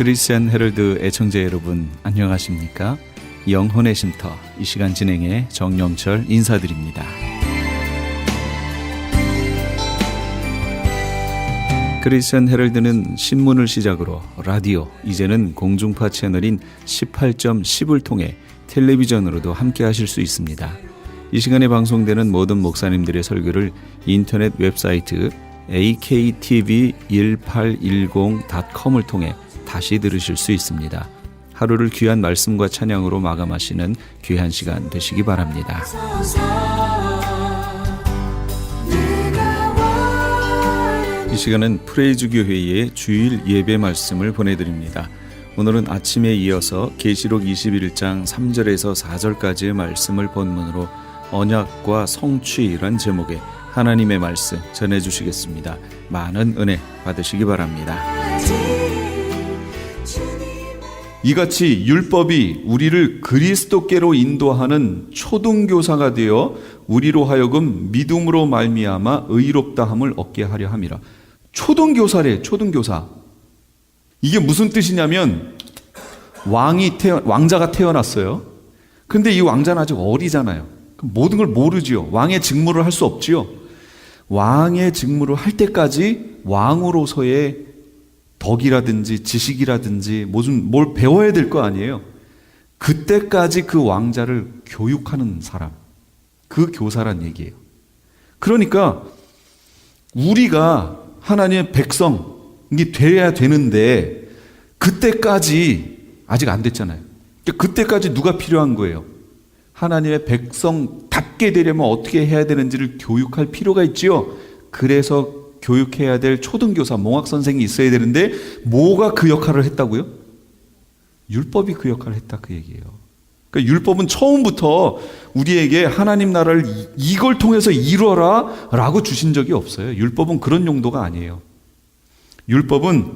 크리스천 헤럴드 애청자 여러분 안녕하십니까? 영혼의 쉼터 이 시간 진행의 정영철 인사드립니다. 크리스천 헤럴드는 신문을 시작으로 라디오, 이제는 공중파 채널인 18.10을 통해 텔레비전으로도 함께 하실 수 있습니다. 이 시간에 방송되는 모든 목사님들의 설교를 인터넷 웹사이트 aktv1810.com을 통해 다시 들으실 수 있습니다. 하루를 귀한 말씀과 찬양으로 마감하시는 귀한 시간 되시기 바랍니다. 이 시간은 프레이즈 교회의 주일 예배 말씀을 보내드립니다. 오늘은 아침에 이어서 계시록 21장 3절에서 4절까지의 말씀을 본문으로 언약과 성취란 제목의 하나님의 말씀 전해주시겠습니다. 많은 은혜 받으시기 바랍니다. 이같이 율법이 우리를 그리스도께로 인도하는 초등교사가 되어 우리로 하여금 믿음으로 말미암아 의롭다함을 얻게 하려 함이라. 초등교사래, 초등교사. 이게 무슨 뜻이냐면 왕자가 태어났어요. 근데 이 왕자는 아직 어리잖아요. 모든 걸 모르지요. 왕의 직무를 할 수 없지요. 왕의 직무를 할 때까지 왕으로서의 덕이라든지 지식이라든지 뭘 배워야 될 거 아니에요. 그때까지 그 왕자를 교육하는 사람, 그 교사란 얘기예요. 그러니까 우리가 하나님의 백성이 돼야 되는데 그때까지 아직 안 됐잖아요. 그때까지 누가 필요한 거예요? 하나님의 백성답게 되려면 어떻게 해야 되는지를 교육할 필요가 있지요. 그래서 교육해야 될 초등교사, 몽학선생이 있어야 되는데 뭐가 그 역할을 했다고요? 율법이 그 역할을 했다 그 얘기예요. 그러니까 율법은 처음부터 우리에게 하나님 나라를 이걸 통해서 이루어라 라고 주신 적이 없어요. 율법은 그런 용도가 아니에요. 율법은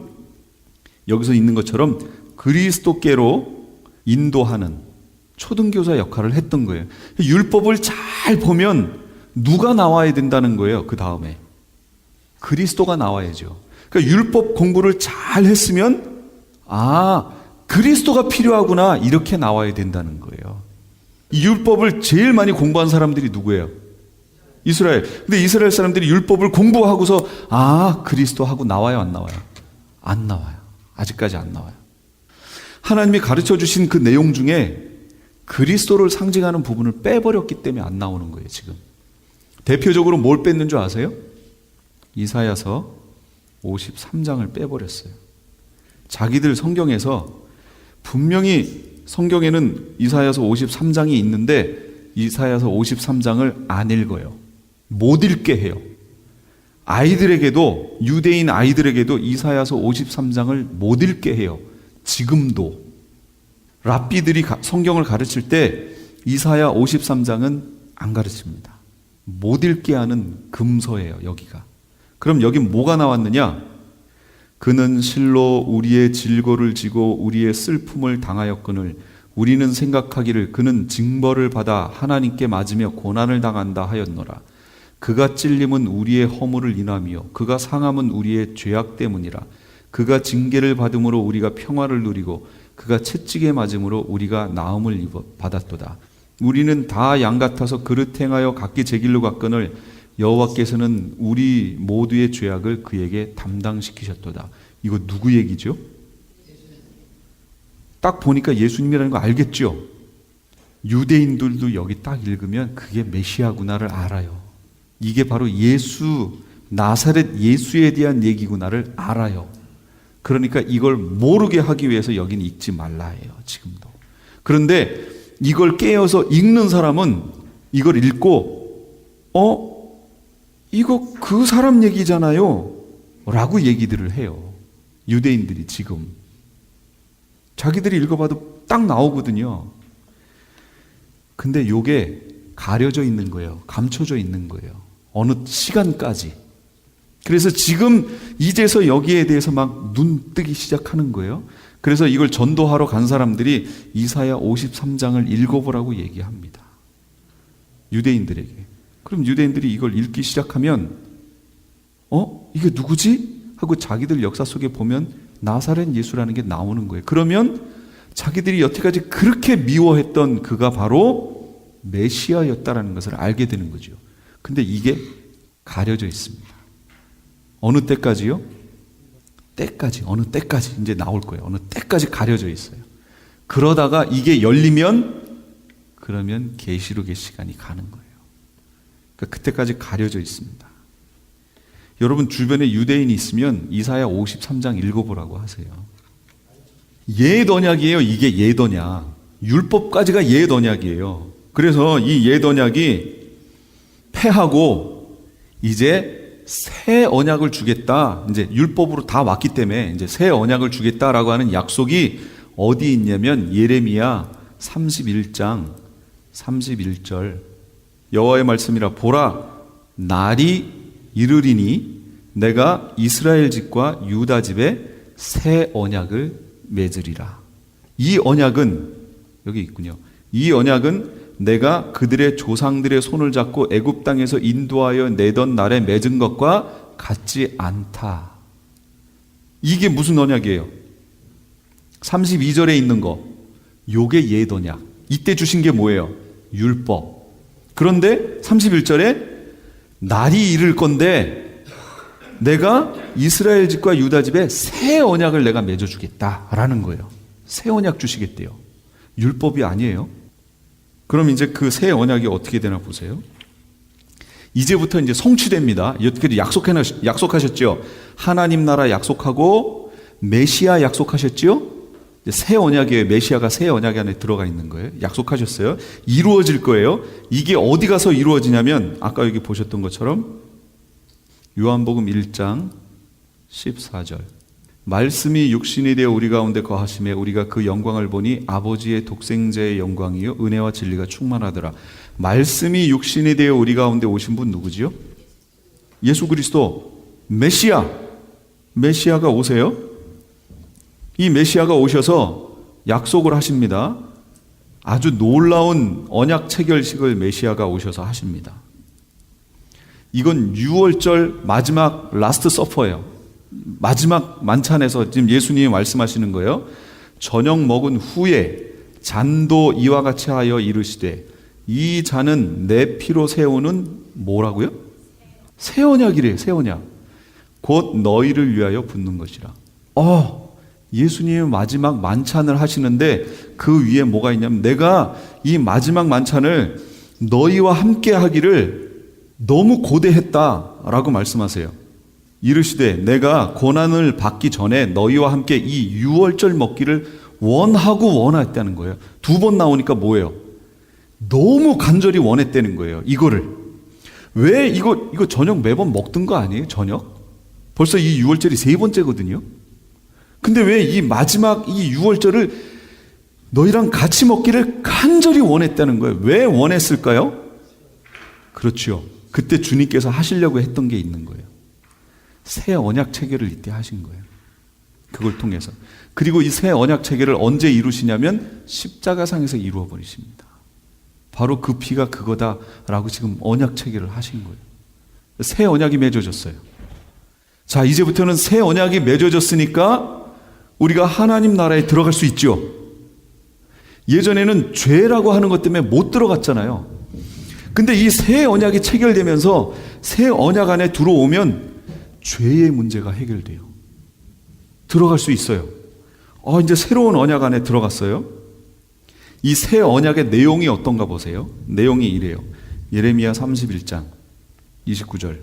여기서 있는 것처럼 그리스도께로 인도하는 초등교사 역할을 했던 거예요. 율법을 잘 보면 누가 나와야 된다는 거예요. 그 다음에 그리스도가 나와야죠. 그러니까 율법 공부를 잘 했으면 그리스도가 필요하구나 이렇게 나와야 된다는 거예요. 이 율법을 제일 많이 공부한 사람들이 누구예요? 이스라엘. 근데 이스라엘 사람들이 율법을 공부하고서 그리스도 하고 나와요, 안 나와요? 안 나와요. 아직까지 안 나와요. 하나님이 가르쳐 주신 그 내용 중에 그리스도를 상징하는 부분을 빼버렸기 때문에 안 나오는 거예요, 지금. 대표적으로 뭘 뺐는 줄 아세요? 이사야서 53장을 빼버렸어요. 자기들 성경에서 분명히 성경에는 이사야서 53장이 있는데 이사야서 53장을 안 읽어요. 못 읽게 해요. 아이들에게도, 유대인 아이들에게도 이사야서 53장을 못 읽게 해요. 지금도. 랍비들이 성경을 가르칠 때 이사야 53장은 안 가르칩니다. 못 읽게 하는 금서예요, 여기가. 그럼 여기 뭐가 나왔느냐? 그는 실로 우리의 질고를 지고 우리의 슬픔을 당하였거늘 우리는 생각하기를 그는 징벌을 받아 하나님께 맞으며 고난을 당한다 하였노라. 그가 찔림은 우리의 허물을 인하며 그가 상함은 우리의 죄악 때문이라. 그가 징계를 받음으로 우리가 평화를 누리고 그가 채찍에 맞음으로 우리가 나음을 받았도다. 우리는 다 양 같아서 그릇 행하여 각기 제 길로 갔거늘 여호와께서는 우리 모두의 죄악을 그에게 담당시키셨도다. 이거 누구 얘기죠? 딱 보니까 예수님이라는 거 알겠죠? 유대인들도 여기 딱 읽으면 그게 메시아구나를 알아요. 이게 바로 나사렛 예수에 대한 얘기구나를 알아요. 그러니까 이걸 모르게 하기 위해서 여기는 읽지 말라 해요, 지금도. 그런데 이걸 깨어서 읽는 사람은 이걸 읽고 이거 그 사람 얘기잖아요 라고 얘기들을 해요. 유대인들이 지금 자기들이 읽어봐도 딱 나오거든요. 근데 이게 가려져 있는 거예요. 감춰져 있는 거예요. 어느 시간까지. 그래서 지금 이제서 여기에 대해서 막 눈 뜨기 시작하는 거예요. 그래서 이걸 전도하러 간 사람들이 이사야 53장을 읽어보라고 얘기합니다. 유대인들에게. 그럼 유대인들이 이걸 읽기 시작하면 이게 누구지? 하고 자기들 역사 속에 보면 나사렛 예수라는 게 나오는 거예요. 그러면 자기들이 여태까지 그렇게 미워했던 그가 바로 메시아였다라는 것을 알게 되는 거죠. 근데 이게 가려져 있습니다. 어느 때까지요? 어느 때까지 이제 나올 거예요. 어느 때까지 가려져 있어요. 그러다가 이게 열리면 그러면 계시록의 시간이 가는 거예요. 그러니까 그때까지 가려져 있습니다. 여러분 주변에 유대인이 있으면 이사야 53장 읽어보라고 하세요. 옛언약이에요. 이게 옛언약. 율법까지가 옛언약이에요. 그래서 이 옛언약이 패하고 이제 새 언약을 주겠다. 이제 율법으로 다 왔기 때문에 이제 새 언약을 주겠다라고 하는 약속이 어디 있냐면 예레미야 31장 31절 여호와의 말씀이라 보라 날이 이르리니 내가 이스라엘 집과 유다 집에 새 언약을 맺으리라. 이 언약은 여기 있군요. 이 언약은 내가 그들의 조상들의 손을 잡고 애굽 땅에서 인도하여 내던 날에 맺은 것과 같지 않다. 이게 무슨 언약이에요? 32절에 있는 거. 요게 옛 언약. 이때 주신 게 뭐예요? 율법. 그런데 31절에 날이 이를 건데 내가 이스라엘 집과 유다 집에 새 언약을 내가 맺어주겠다라는 거예요. 새 언약 주시겠대요. 율법이 아니에요. 그럼 이제 그 새 언약이 어떻게 되나 보세요. 이제부터 이제 성취됩니다. 여태까지 약속하셨죠. 하나님 나라 약속하고 메시아 약속하셨죠. 새 언약이에요. 메시아가 새 언약 안에 들어가 있는 거예요. 약속하셨어요. 이루어질 거예요. 이게 어디 가서 이루어지냐면 아까 여기 보셨던 것처럼 요한복음 1장 14절 말씀이 육신이 되어 우리 가운데 거하심에 우리가 그 영광을 보니 아버지의 독생자의 영광이요 은혜와 진리가 충만하더라. 말씀이 육신이 되어 우리 가운데 오신 분 누구지요? 예수 그리스도 메시아가 오세요. 이 메시아가 오셔서 약속을 하십니다. 아주 놀라운 언약 체결식을 메시아가 오셔서 하십니다. 이건 6월절 마지막 라스트 서퍼예요. 마지막 만찬에서 지금 예수님이 말씀하시는 거예요. 저녁 먹은 후에 잔도 이와 같이 하여 이르시되 이 잔은 내 피로 세우는 뭐라고요? 새 언약이래요. 새 언약. 곧 너희를 위하여 붓는 것이라. 예수님이 마지막 만찬을 하시는데 그 위에 뭐가 있냐면 내가 이 마지막 만찬을 너희와 함께 하기를 너무 고대했다라고 말씀하세요. 이르시되 내가 고난을 받기 전에 너희와 함께 이 유월절 먹기를 원하고 원했다는 거예요. 두 번 나오니까 뭐예요? 너무 간절히 원했다는 거예요. 이거를. 왜 이거 저녁 매번 먹던 거 아니에요? 저녁? 벌써 이 유월절이 세 번째거든요. 근데 왜 이 마지막 이 유월절을 너희랑 같이 먹기를 간절히 원했다는 거예요. 왜 원했을까요? 그렇죠. 그때 주님께서 하시려고 했던 게 있는 거예요. 새 언약 체계를 이때 하신 거예요. 그걸 통해서. 그리고 이 새 언약 체계를 언제 이루시냐면 십자가상에서 이루어 버리십니다. 바로 그 피가 그거다라고 지금 언약 체계를 하신 거예요. 새 언약이 맺어졌어요. 자, 이제부터는 새 언약이 맺어졌으니까 우리가 하나님 나라에 들어갈 수 있죠. 예전에는 죄라고 하는 것 때문에 못 들어갔잖아요. 근데 이 새 언약이 체결되면서 새 언약 안에 들어오면 죄의 문제가 해결돼요. 들어갈 수 있어요. 이제 새로운 언약 안에 들어갔어요. 이 새 언약의 내용이 어떤가 보세요. 내용이 이래요. 예레미야 31장 29절.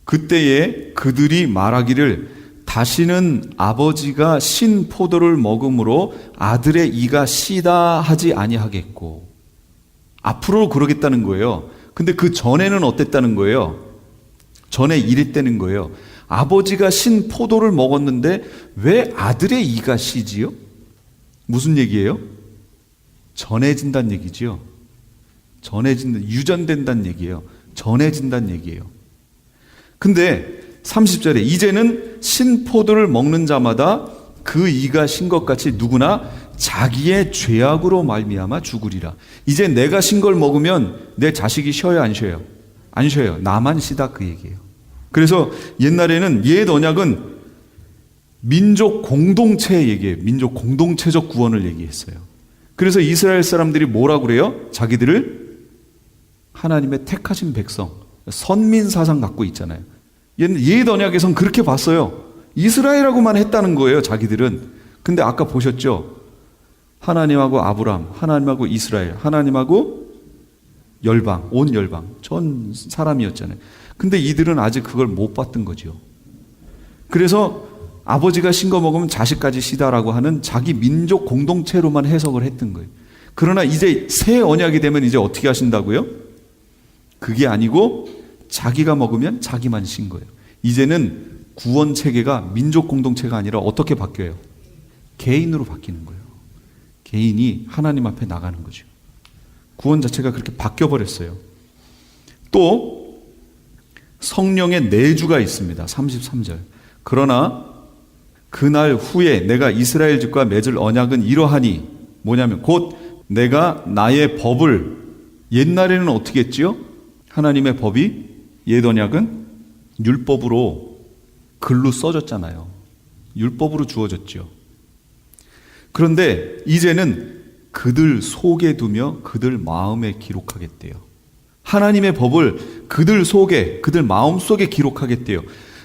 그때에 그들이 말하기를 다시는 아버지가 신 포도를 먹음으로 아들의 이가 시다 하지 아니하겠고. 앞으로 그러겠다는 거예요. 근데 그 전에는 어땠다는 거예요? 전에 이랬다는 거예요. 아버지가 신 포도를 먹었는데 왜 아들의 이가 시지요? 무슨 얘기예요? 전해진다는 얘기지요. 유전된다는 얘기예요. 전해진다는 얘기예요. 근데 30절에 이제는 신 포도를 먹는 자마다 그 이가 신 것 같이 누구나 자기의 죄악으로 말미암아 죽으리라. 이제 내가 신 걸 먹으면 내 자식이 쉬어요, 안 쉬어요? 안 쉬어요. 나만 쉬다 그 얘기예요. 그래서 옛날에는 옛 언약은 민족 공동체 얘기해요. 민족 공동체적 구원을 얘기했어요. 그래서 이스라엘 사람들이 뭐라고 그래요? 자기들을 하나님의 택하신 백성, 선민 사상 갖고 있잖아요. 옛 언약에선 그렇게 봤어요. 이스라엘하고만 했다는 거예요, 자기들은. 근데 아까 보셨죠? 하나님하고 아브람, 하나님하고 이스라엘, 하나님하고 열방, 온 열방, 전 사람이었잖아요. 근데 이들은 아직 그걸 못 봤던 거죠. 그래서 아버지가 신 거 먹으면 자식까지 시다라고 하는 자기 민족 공동체로만 해석을 했던 거예요. 그러나 이제 새 언약이 되면 이제 어떻게 하신다고요? 그게 아니고 자기가 먹으면 자기만 신 거예요. 이제는 구원 체계가 민족 공동체가 아니라 어떻게 바뀌어요? 개인으로 바뀌는 거예요. 개인이 하나님 앞에 나가는 거죠. 구원 자체가 그렇게 바뀌어 버렸어요. 또 성령의 내주가 있습니다. 33절. 그러나 그날 후에 내가 이스라엘 집과 맺을 언약은 이러하니, 뭐냐면 곧 내가 나의 법을, 옛날에는 어떻게 했지요? 하나님의 법이, 옛 언약은 율법으로 글로 써졌잖아요. 율법으로 주어졌죠. 그런데 이제는 그들 속에 두며 그들 마음에 기록하겠대요. 하나님의 법을 그들 속에, 그들 마음 속에 기록하겠대요.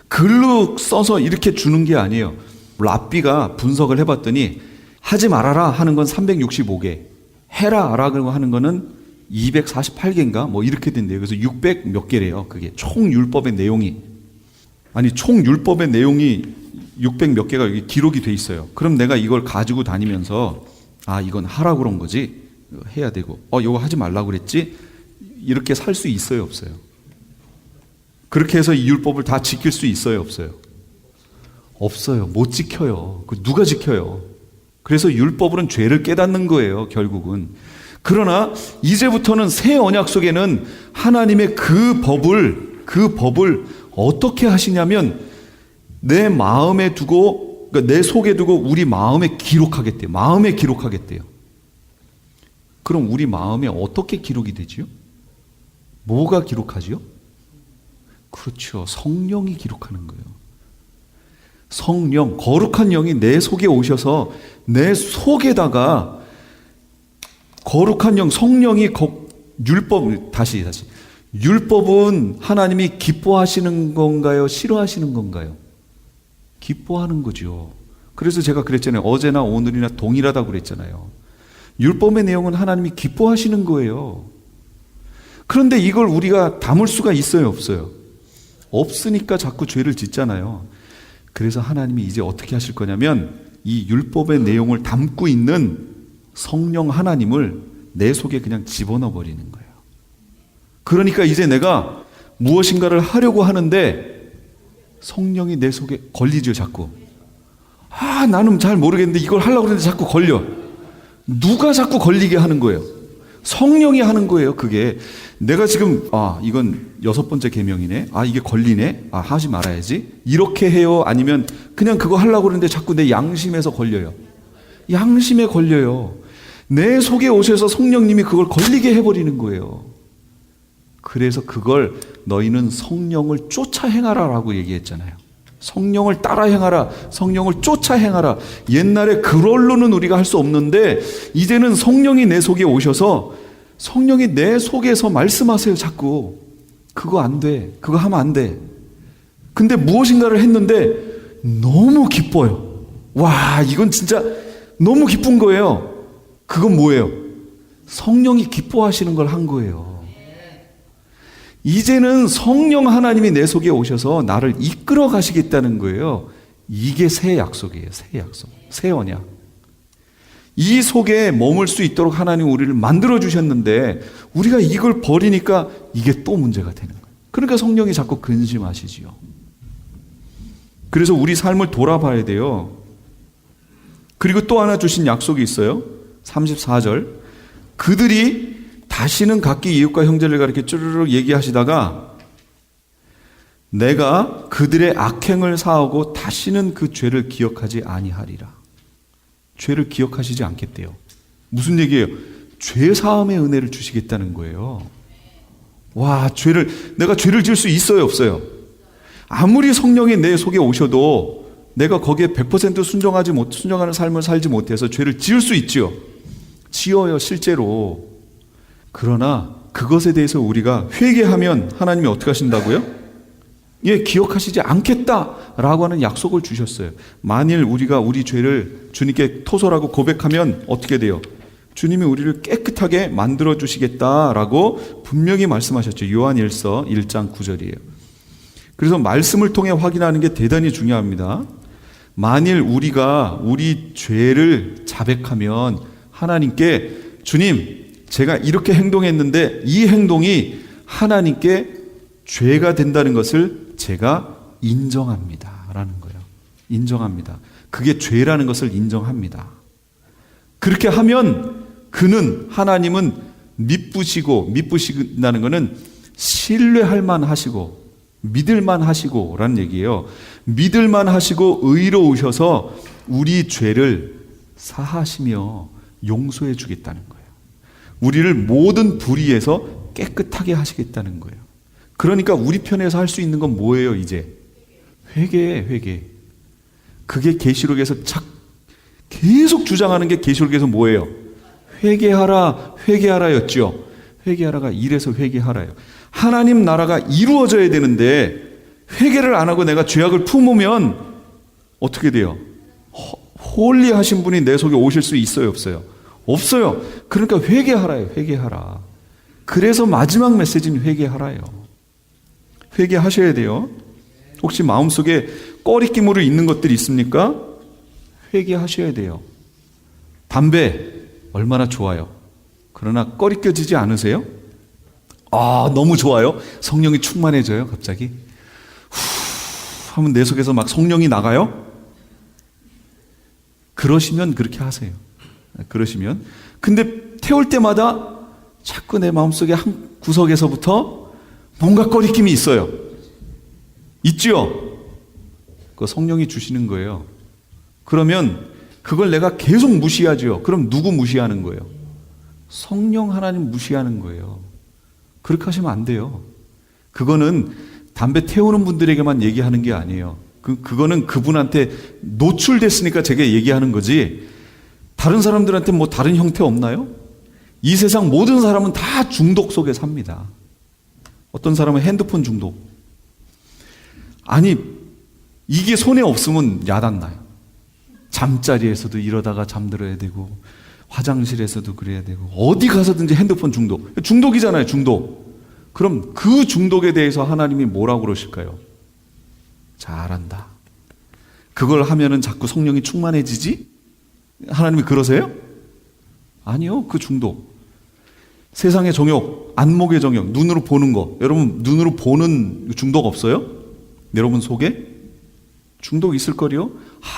글로 써서 이렇게 주는 게 아니에요. 랍비가 분석을 해봤더니 하지 말아라 하는 건 365개, 해라 라고 하는 거는 248개인가 뭐 이렇게 된대요. 그래서 600 몇 개래요. 그게 총 율법의 내용이. 아니, 총 율법의 내용이 600 몇 개가 여기 기록이 돼 있어요. 그럼 내가 이걸 가지고 다니면서 아, 이건 하라고 그런 거지, 해야 되고, 이거 하지 말라고 그랬지, 이렇게 살 수 있어요, 없어요? 그렇게 해서 이 율법을 다 지킬 수 있어요, 없어요? 없어요. 못 지켜요. 누가 지켜요? 그래서 율법으로는 죄를 깨닫는 거예요, 결국은. 그러나 이제부터는 새 언약 속에는 하나님의 그 법을 어떻게 하시냐면 내 마음에 두고, 그러니까 내 속에 두고 우리 마음에 기록하겠대요. 마음에 기록하겠대요. 그럼 우리 마음에 어떻게 기록이 되지요? 뭐가 기록하지요? 그렇죠. 성령이 기록하는 거예요. 성령, 거룩한 영이 내 속에 오셔서 내 속에다가 거룩한 영, 성령이 율법은 하나님이 기뻐하시는 건가요? 싫어하시는 건가요? 기뻐하는 거죠. 그래서 제가 그랬잖아요. 어제나 오늘이나 동일하다고 그랬잖아요. 율법의 내용은 하나님이 기뻐하시는 거예요. 그런데 이걸 우리가 담을 수가 있어요, 없어요? 없으니까 자꾸 죄를 짓잖아요. 그래서 하나님이 이제 어떻게 하실 거냐면 이 율법의 내용을 담고 있는 성령 하나님을 내 속에 그냥 집어넣어 버리는 거예요. 그러니까 이제 내가 무엇인가를 하려고 하는데 성령이 내 속에 걸리죠, 자꾸. 나는 잘 모르겠는데 이걸 하려고 그러는데 자꾸 걸려. 누가 자꾸 걸리게 하는 거예요? 성령이 하는 거예요, 그게. 내가 지금, 이건 6번째 계명이네. 이게 걸리네. 하지 말아야지. 이렇게 해요? 아니면 그냥 그거 하려고 그러는데 자꾸 내 양심에서 걸려요. 양심에 걸려요. 내 속에 오셔서 성령님이 그걸 걸리게 해버리는 거예요. 그래서 그걸 너희는 성령을 쫓아 행하라 라고 얘기했잖아요. 성령을 따라 행하라, 성령을 쫓아 행하라. 옛날에 그걸로는 우리가 할 수 없는데 이제는 성령이 내 속에 오셔서 성령이 내 속에서 말씀하세요, 자꾸. 그거 안 돼. 그거 하면 안 돼. 근데 무엇인가를 했는데 너무 기뻐요. 와, 이건 진짜 너무 기쁜 거예요. 그건 뭐예요? 성령이 기뻐하시는 걸 한 거예요. 이제는 성령 하나님이 내 속에 오셔서 나를 이끌어 가시겠다는 거예요. 이게 새 약속이에요. 새 약속. 새 언약. 이 속에 머물 수 있도록 하나님 우리를 만들어 주셨는데 우리가 이걸 버리니까 이게 또 문제가 되는 거예요. 그러니까 성령이 자꾸 근심하시지요. 그래서 우리 삶을 돌아봐야 돼요. 그리고 또 하나 주신 약속이 있어요. 34절. 그들이 다시는 각기 이웃과 형제를 가리켜 쭈르륵 얘기하시다가 내가 그들의 악행을 사하고 다시는 그 죄를 기억하지 아니하리라. 죄를 기억하시지 않겠대요. 무슨 얘기예요? 죄 사함의 은혜를 주시겠다는 거예요. 와, 내가 죄를 지을 수 있어요, 없어요? 아무리 성령이 내 속에 오셔도 내가 거기에 100% 순종하는 삶을 살지 못해서 죄를 지을 수 있지요. 지어요, 실제로. 그러나 그것에 대해서 우리가 회개하면 하나님이 어떻게 하신다고요? 예, 기억하시지 않겠다라고 하는 약속을 주셨어요. 만일 우리가 우리 죄를 주님께 토설하고 고백하면 어떻게 돼요? 주님이 우리를 깨끗하게 만들어 주시겠다라고 분명히 말씀하셨죠. 요한일서 1장 9절이에요. 그래서 말씀을 통해 확인하는 게 대단히 중요합니다. 만일 우리가 우리 죄를 자백하면 하나님께 주님, 제가 이렇게 행동했는데 이 행동이 하나님께 죄가 된다는 것을 제가 인정합니다. 라는 거예요. 인정합니다. 그게 죄라는 것을 인정합니다. 그렇게 하면 하나님은 미쁘신다는 것은 신뢰할 만하시고 믿을만 하시고 라는 얘기예요. 믿을만 하시고 의로우셔서 우리 죄를 사하시며 용서해 주겠다는 거예요. 우리를 모든 불의에서 깨끗하게 하시겠다는 거예요. 그러니까 우리 편에서 할 수 있는 건 뭐예요, 이제? 회개예요, 회개. 그게 계시록에서 계속 주장하는 게 계시록에서 뭐예요? 회개하라, 회개하라였죠. 회개하라가 이래서 회개하라요. 하나님 나라가 이루어져야 되는데 회개를 안 하고 내가 죄악을 품으면 어떻게 돼요? 홀리하신 분이 내 속에 오실 수 있어요, 없어요? 없어요. 그러니까 회개하라요, 회개하라. 그래서 마지막 메시지는 회개하라요. 회개하셔야 돼요. 혹시 마음속에 꺼리낌으로 있는 것들이 있습니까? 회개하셔야 돼요. 담배 얼마나 좋아요. 그러나 꺼리껴지지 않으세요? 너무 좋아요. 성령이 충만해져요, 갑자기. 후 하면 내 속에서 막 성령이 나가요? 그러시면 그렇게 하세요. 그러시면. 근데 태울 때마다 자꾸 내 마음속에 한 구석에서부터 뭔가 꺼리낌이 있어요. 있죠? 그 성령이 주시는 거예요. 그러면 그걸 내가 계속 무시하죠. 그럼 누구 무시하는 거예요? 성령 하나님 무시하는 거예요. 그렇게 하시면 안 돼요. 그거는 담배 태우는 분들에게만 얘기하는 게 아니에요. 그거는 그분한테 노출됐으니까 제가 얘기하는 거지, 다른 사람들한테 뭐 다른 형태 없나요? 이 세상 모든 사람은 다 중독 속에 삽니다. 어떤 사람은 핸드폰 중독. 아니, 이게 손에 없으면 야단나요. 잠자리에서도 이러다가 잠들어야 되고, 화장실에서도 그래야 되고, 어디 가서든지 핸드폰 중독. 중독이잖아요, 중독. 그럼 그 중독에 대해서 하나님이 뭐라고 그러실까요? 잘한다. 그걸 하면은 자꾸 성령이 충만해지지? 하나님이 그러세요? 아니요, 그 중독. 세상의 정욕, 안목의 정욕, 눈으로 보는 거. 여러분, 눈으로 보는 중독 없어요? 여러분 속에? 중독 있을 거리요?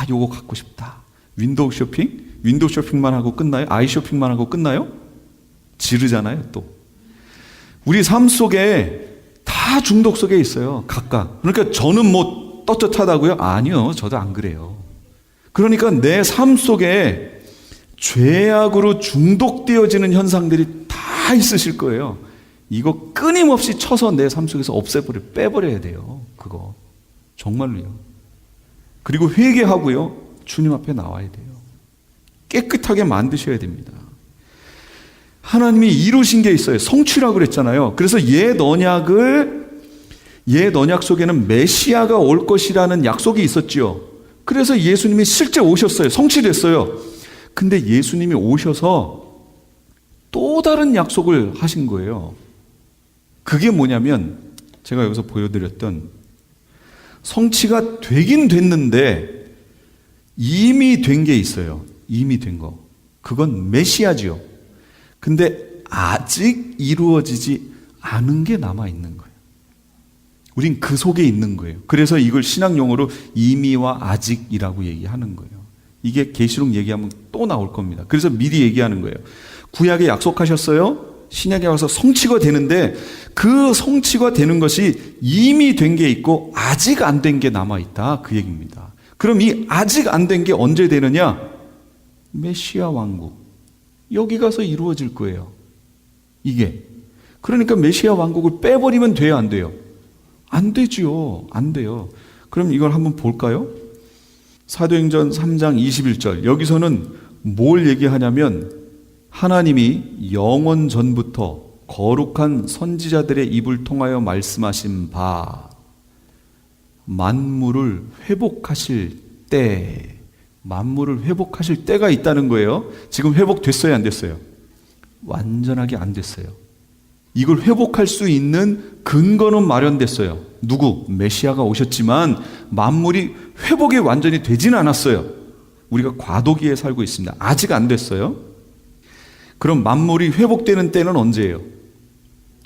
요거 갖고 싶다. 윈도우 쇼핑? 윈도우 쇼핑만 하고 끝나요? 아이 쇼핑만 하고 끝나요? 지르잖아요, 또. 우리 삶 속에 다 중독 속에 있어요, 각각. 그러니까 저는 뭐 떳떳하다고요? 아니요, 저도 안 그래요. 그러니까 내 삶 속에 죄악으로 중독되어지는 현상들이 다 있으실 거예요. 이거 끊임없이 쳐서 내 삶 속에서 빼버려야 돼요. 그거 정말로요. 그리고 회개하고요, 주님 앞에 나와야 돼요. 깨끗하게 만드셔야 됩니다. 하나님이 이루신 게 있어요. 성취라고 그랬잖아요. 그래서 옛 언약 속에는 메시아가 올 것이라는 약속이 있었지요. 그래서 예수님이 실제 오셨어요. 성취됐어요. 근데 예수님이 오셔서 또 다른 약속을 하신 거예요. 그게 뭐냐면 제가 여기서 보여드렸던, 성취가 되긴 됐는데 이미 된 게 있어요. 이미 된 거. 그건 메시아지요. 근데 아직 이루어지지 않은 게 남아있는 거예요. 우린 그 속에 있는 거예요. 그래서 이걸 신학 용어로 이미와 아직이라고 얘기하는 거예요. 이게 계시록 얘기하면 또 나올 겁니다. 그래서 미리 얘기하는 거예요. 구약에 약속하셨어요. 신약에 와서 성취가 되는데 그 성취가 되는 것이 이미 된 게 있고 아직 안 된 게 남아있다, 그 얘기입니다. 그럼 이 아직 안 된 게 언제 되느냐? 메시아 왕국. 여기 가서 이루어질 거예요. 이게. 그러니까 메시아 왕국을 빼버리면 돼요, 안 돼요? 안 되죠. 안 돼요. 그럼 이걸 한번 볼까요? 사도행전 3장 21절 여기서는 뭘 얘기하냐면 하나님이 영원 전부터 거룩한 선지자들의 입을 통하여 말씀하신 바 만물을 회복하실 때, 만물을 회복하실 때가 있다는 거예요. 지금 회복됐어요, 안 됐어요? 완전하게 안 됐어요. 이걸 회복할 수 있는 근거는 마련됐어요. 누구? 메시아가 오셨지만 만물이 회복이 완전히 되진 않았어요. 우리가 과도기에 살고 있습니다. 아직 안 됐어요. 그럼 만물이 회복되는 때는 언제예요?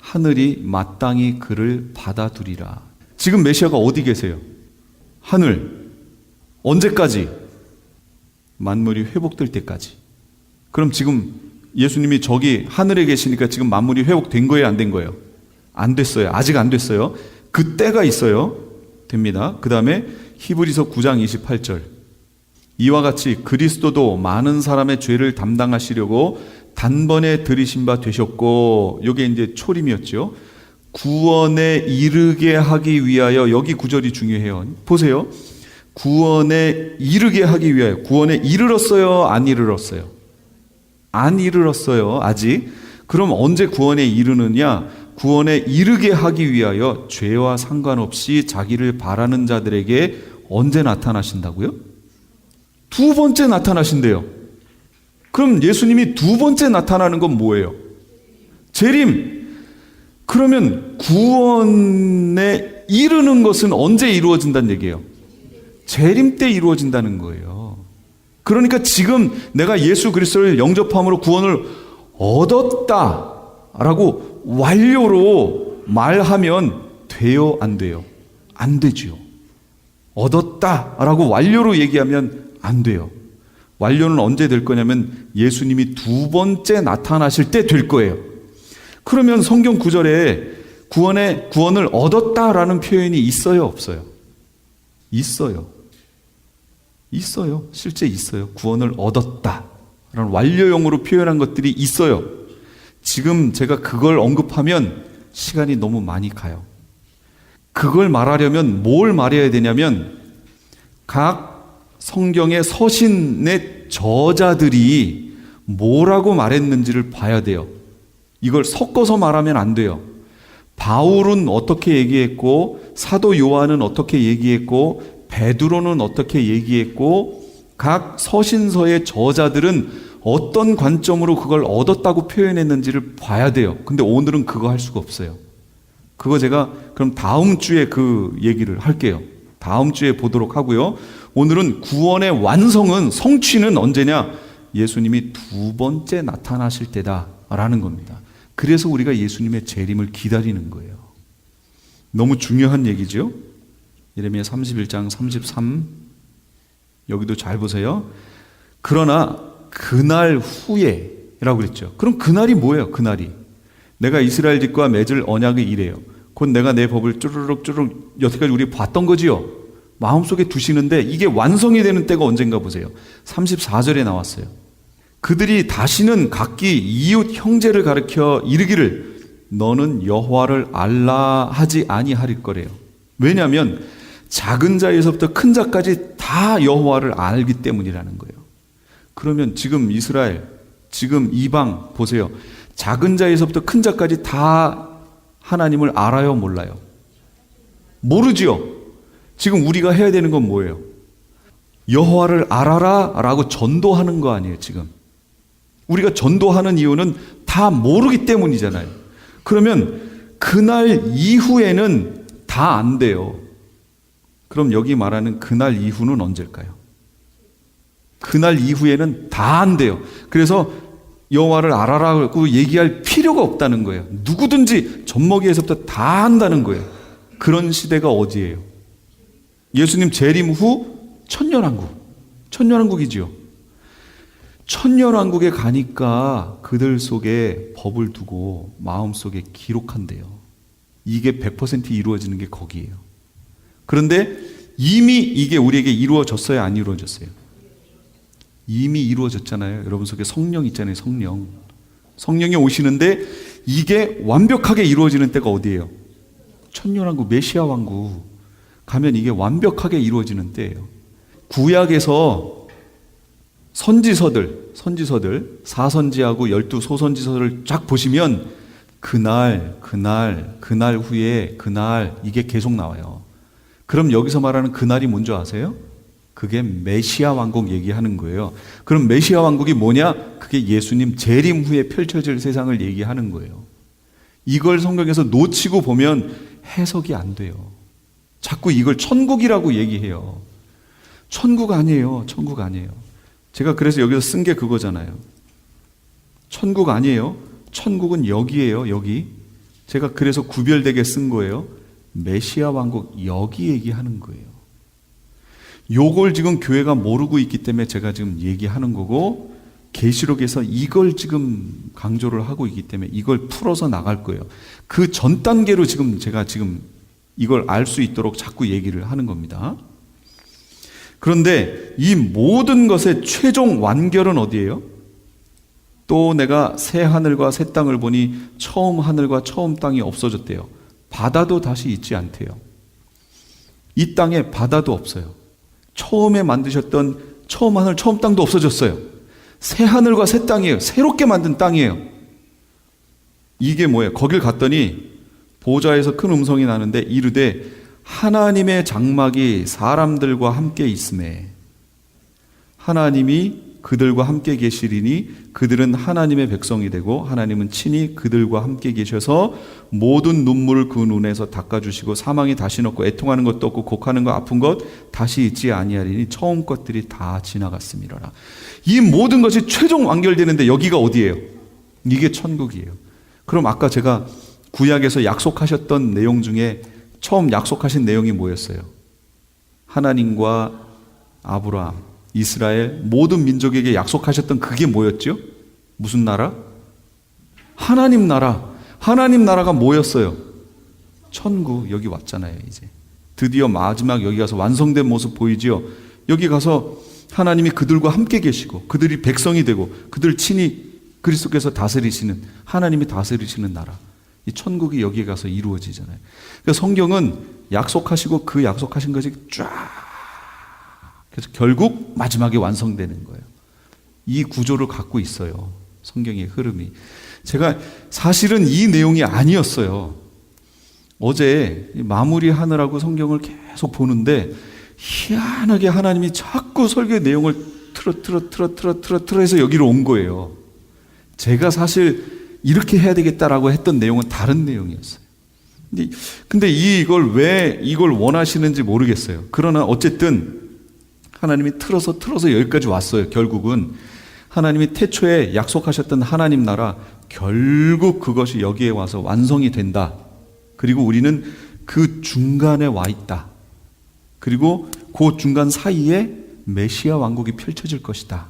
하늘이 마땅히 그를 받아두리라. 지금 메시아가 어디 계세요? 하늘. 언제까지? 만물이 회복될 때까지. 그럼 지금 예수님이 저기 하늘에 계시니까 지금 만물이 회복된 거예요, 안 된 거예요? 안 됐어요. 아직 안 됐어요. 그 때가 있어요. 됩니다. 그 다음에 히브리서 9장 28절. 이와 같이 그리스도도 많은 사람의 죄를 담당하시려고 단번에 들이신 바 되셨고, 이게 이제 초림이었죠. 구원에 이르게 하기 위하여, 여기 구절이 중요해요. 보세요. 구원에 이르게 하기 위하여. 구원에 이르렀어요? 안 이르렀어요? 안 이르렀어요. 아직. 그럼 언제 구원에 이르느냐? 구원에 이르게 하기 위하여 죄와 상관없이 자기를 바라는 자들에게 언제 나타나신다고요? 두 번째 나타나신대요. 그럼 예수님이 두 번째 나타나는 건 뭐예요? 재림. 그러면 구원에 이르는 것은 언제 이루어진다는 얘기예요? 재림 때 이루어진다는 거예요. 그러니까 지금 내가 예수 그리스도를 영접함으로 구원을 얻었다라고 완료로 말하면 돼요, 안 돼요? 안 되죠. 얻었다라고 완료로 얘기하면 안 돼요. 완료는 언제 될 거냐면 예수님이 두 번째 나타나실 때 될 거예요. 그러면 성경 구절에 구원을 얻었다라는 표현이 있어요, 없어요? 있어요. 있어요. 실제 있어요. 구원을 얻었다라는 완료형으로 표현한 것들이 있어요. 지금 제가 그걸 언급하면 시간이 너무 많이 가요. 그걸 말하려면 뭘 말해야 되냐면 각 성경의 서신의 저자들이 뭐라고 말했는지를 봐야 돼요. 이걸 섞어서 말하면 안 돼요. 바울은 어떻게 얘기했고, 사도 요한은 어떻게 얘기했고, 베드로는 어떻게 얘기했고, 각 서신서의 저자들은 어떤 관점으로 그걸 얻었다고 표현했는지를 봐야 돼요. 근데 오늘은 그거 할 수가 없어요. 그거 제가 그럼 다음 주에 그 얘기를 할게요. 다음 주에 보도록 하고요. 오늘은 구원의 완성은, 성취는 언제냐? 예수님이 두 번째 나타나실 때다라는 겁니다. 그래서 우리가 예수님의 재림을 기다리는 거예요. 너무 중요한 얘기죠. 예레미야 31장 33, 여기도 잘 보세요. 그러나 그날 후에 라고 그랬죠. 그럼 그날이 뭐예요? 그날이 내가 이스라엘 집과 맺을 언약의 이래요. 곧 내가 내 법을 쭈르륵 여태까지 우리 봤던 거지요. 마음속에 두시는데 이게 완성이 되는 때가 언젠가 보세요. 34절에 나왔어요. 그들이 다시는 각기 이웃 형제를 가리켜 이르기를 너는 여호와를 알라 하지 아니하릴 거래요. 왜냐하면 작은 자에서부터 큰 자까지 다 여호와를 알기 때문이라는 거예요. 그러면 지금 이스라엘, 지금 이방 보세요. 작은 자에서부터 큰 자까지 다 하나님을 알아요, 몰라요? 모르지요. 지금 우리가 해야 되는 건 뭐예요? 여호와를 알아라 라고 전도하는 거 아니에요, 지금. 우리가 전도하는 이유는 다 모르기 때문이잖아요. 그러면 그날 이후에는 다 안 돼요. 그럼 여기 말하는 그날 이후는 언제일까요? 그날 이후에는 다 안 돼요. 그래서 여호와를 알아라고 얘기할 필요가 없다는 거예요. 누구든지 젖먹이에서부터 다 한다는 거예요. 그런 시대가 어디예요? 예수님 재림 후 천년왕국. 천년왕국이지요. 천년왕국에 가니까 그들 속에 법을 두고 마음속에 기록한대요. 이게 100% 이루어지는 게 거기예요. 그런데 이미 이게 우리에게 이루어졌어요, 안 이루어졌어요? 이미 이루어졌잖아요. 여러분 속에 성령 있잖아요, 성령. 성령이 오시는데 이게 완벽하게 이루어지는 때가 어디예요? 천년왕국, 메시아 왕국 가면 이게 완벽하게 이루어지는 때예요. 구약에서 선지서들, 사선지하고 12소선지서를 쫙 보시면 그날 후에 그날 이게 계속 나와요. 그럼 여기서 말하는 그날이 뭔지 아세요? 그게 메시아 왕국 얘기하는 거예요. 그럼 메시아 왕국이 뭐냐? 그게 예수님 재림 후에 펼쳐질 세상을 얘기하는 거예요. 이걸 성경에서 놓치고 보면 해석이 안 돼요. 자꾸 이걸 천국이라고 얘기해요. 천국 아니에요. 제가 그래서 여기서 쓴 게 그거잖아요. 천국 아니에요. 천국은 여기예요. 여기. 제가 그래서 구별되게 쓴 거예요. 메시아 왕국 여기 얘기하는 거예요. 요걸 지금 교회가 모르고 있기 때문에 제가 지금 얘기하는 거고, 계시록에서 이걸 지금 강조를 하고 있기 때문에 이걸 풀어서 나갈 거예요. 그 전 단계로 제가 이걸 알 수 있도록 자꾸 얘기를 하는 겁니다. 그런데 이 모든 것의 최종 완결은 어디예요? 또 내가 새 하늘과 새 땅을 보니 처음 하늘과 처음 땅이 없어졌대요. 바다도 다시 있지 않대요. 이 땅에 바다도 없어요. 처음에 만드셨던 처음 하늘, 처음 땅도 없어졌어요. 새 하늘과 새 땅이에요. 새롭게 만든 땅이에요. 이게 뭐예요? 거길 갔더니 보좌에서 큰 음성이 나는데 이르되 하나님의 장막이 사람들과 함께 있음에 하나님이 그들과 함께 계시리니 그들은 하나님의 백성이 되고 하나님은 친히 그들과 함께 계셔서 모든 눈물을 그 눈에서 닦아주시고 사망이 다시 없고 애통하는 것도 없고 곡하는 것 아픈 것 다시 있지 아니하리니 처음 것들이 다 지나갔음이로라. 이 모든 것이 최종 완결되는데 여기가 어디예요? 이게 천국이에요. 그럼 아까 제가 구약에서 약속하셨던 내용 중에 처음 약속하신 내용이 뭐였어요? 하나님과 아브라함, 이스라엘 모든 민족에게 약속하셨던 그게 뭐였죠? 무슨 나라? 하나님 나라. 하나님 나라가 뭐였어요? 천국. 여기 왔잖아요. 이제 드디어 마지막 여기 가서 완성된 모습 보이지요? 여기 가서 하나님이 그들과 함께 계시고 그들이 백성이 되고 그들 친히 그리스도께서 다스리시는, 하나님이 다스리시는 나라. 이 천국이 여기에 가서 이루어지잖아요. 그러니까 성경은 약속하시고 그 약속하신 것이 쫙, 그래서 결국 마지막에 완성되는 거예요. 이 구조를 갖고 있어요. 성경의 흐름이. 제가 사실은 이 내용이 아니었어요. 어제 마무리하느라고 성경을 계속 보는데 희한하게 하나님이 자꾸 설교의 내용을 틀어 해서 여기로 온 거예요. 제가 사실 이렇게 해야 되겠다라고 했던 내용은 다른 내용이었어요. 근데 이걸 왜 이걸 원하시는지 모르겠어요. 그러나 어쨌든 하나님이 틀어서 여기까지 왔어요. 결국은 하나님이 태초에 약속하셨던 하나님 나라, 결국 그것이 여기에 와서 완성이 된다. 그리고 우리는 그 중간에 와 있다. 그리고 그 중간 사이에 메시아 왕국이 펼쳐질 것이다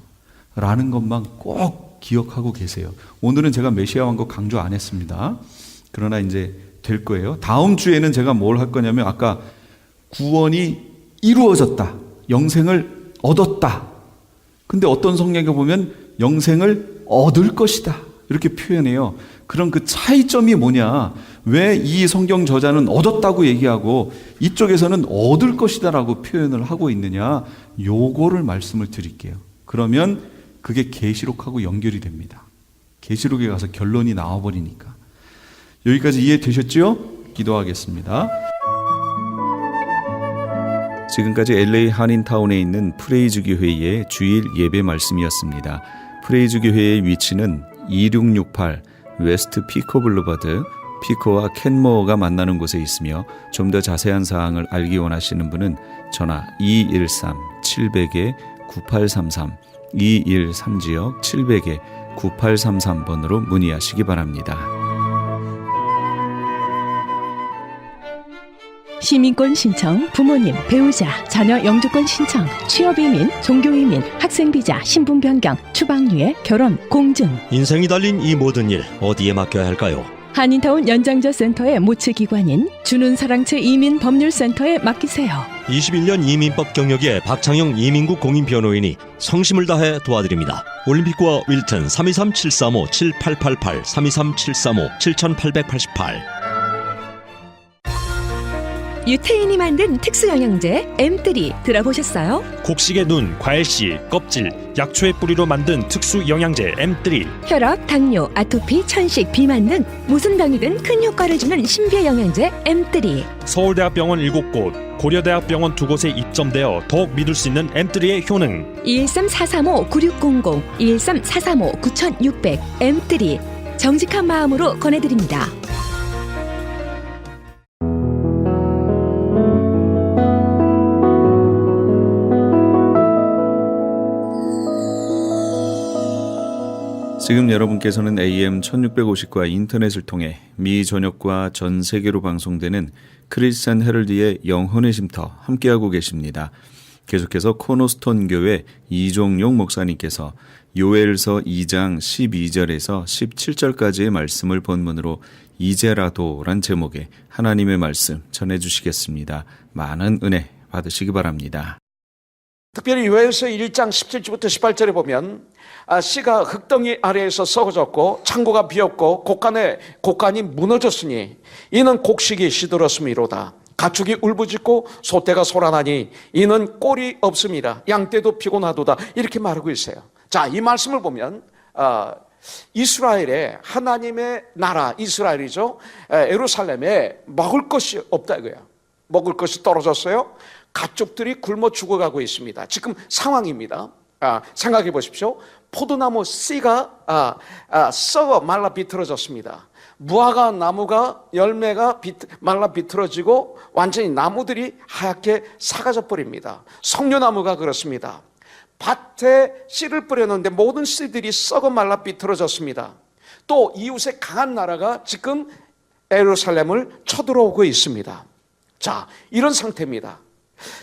라는 것만 꼭 기억하고 계세요. 오늘은 제가 메시아 왕국 강조 안 했습니다. 그러나 이제 될 거예요. 다음 주에는 제가 뭘 할 거냐면 아까 구원이 이루어졌다, 영생을 얻었다. 근데 어떤 성경에 보면 영생을 얻을 것이다 이렇게 표현해요. 그럼 그 차이점이 뭐냐? 왜 이 성경 저자는 얻었다고 얘기하고 이쪽에서는 얻을 것이다 라고 표현을 하고 있느냐? 요거를 말씀을 드릴게요. 그러면 그게 계시록하고 연결이 됩니다. 계시록에 가서 결론이 나와버리니까. 여기까지 이해되셨죠? 기도하겠습니다. 지금까지 LA 한인타운에 있는 프레이즈 교회의 주일 예배 말씀이었습니다. 프레이즈 교회의 위치는 2668 웨스트 피코 블루버드, 피코와 캔모어가 만나는 곳에 있으며 좀 더 자세한 사항을 알기 원하시는 분은 전화 213-700-9833 213지역 700-9833번으로 문의하시기 바랍니다. 시민권 신청, 부모님, 배우자, 자녀 영주권 신청, 취업이민, 종교이민, 학생비자, 신분 변경, 추방유예, 결혼, 공증. 인생이 달린 이 모든 일 어디에 맡겨야 할까요? 한인타운 연장자 센터의 모츠기관인 주눈사랑채 이민법률센터에 맡기세요. 21년 이민법 경력의 박창영 이민국 공인변호인이 성심을 다해 도와드립니다. 올림픽과 윌튼 323-735-7888 323-735-7888 유태인이 만든 특수 영양제 M3 들어보셨어요? 곡식의 눈, 과일씨, 껍질, 약초의 뿌리로 만든 특수 영양제 M3. 혈압, 당뇨, 아토피, 천식, 비만 등 무슨 병이든 큰 효과를 주는 신비의 영양제 M3. 서울대학병원 7곳, 고려대학병원 2곳에 입점되어 더욱 믿을 수 있는 M3의 효능. 213-435-9600, 213-435-9600 M3 정직한 마음으로 권해드립니다. 지금 여러분께서는 AM 1650과 인터넷을 통해 미 전역과 전 세계로 방송되는 크리스찬 헤럴드의 영혼의 쉼터 함께하고 계십니다. 계속해서 코너스톤 교회 이종용 목사님께서 요엘서 2장 12절에서 17절까지의 말씀을 본문으로 이제라도란 제목의 하나님의 말씀 전해주시겠습니다. 많은 은혜 받으시기 바랍니다. 특별히 요엘서 1장 17절부터 18절에 보면 씨가 흙덩이 아래에서 썩어졌고 창고가 비었고 곡간이 무너졌으니 이는 곡식이 시들었음이로다. 가축이 울부짖고 소떼가 소란하니 이는 꼴이 없음이라. 양떼도 피곤하도다. 이렇게 말하고 있어요. 자, 이 말씀을 보면 이스라엘의 하나님의 나라 이스라엘이죠. 예루살렘에 먹을 것이 없다 이거야. 먹을 것이 떨어졌어요. 가축들이 굶어 죽어가고 있습니다. 지금 상황입니다. 생각해 보십시오. 포도나무 씨가 썩어 말라 비틀어졌습니다. 무화과 나무가 열매가 말라 비틀어지고 완전히 나무들이 하얗게 사가져 버립니다. 석류나무가 그렇습니다. 밭에 씨를 뿌렸는데 모든 씨들이 썩어 말라 비틀어졌습니다. 또 이웃의 강한 나라가 지금 예루살렘을 쳐들어오고 있습니다. 자, 이런 상태입니다.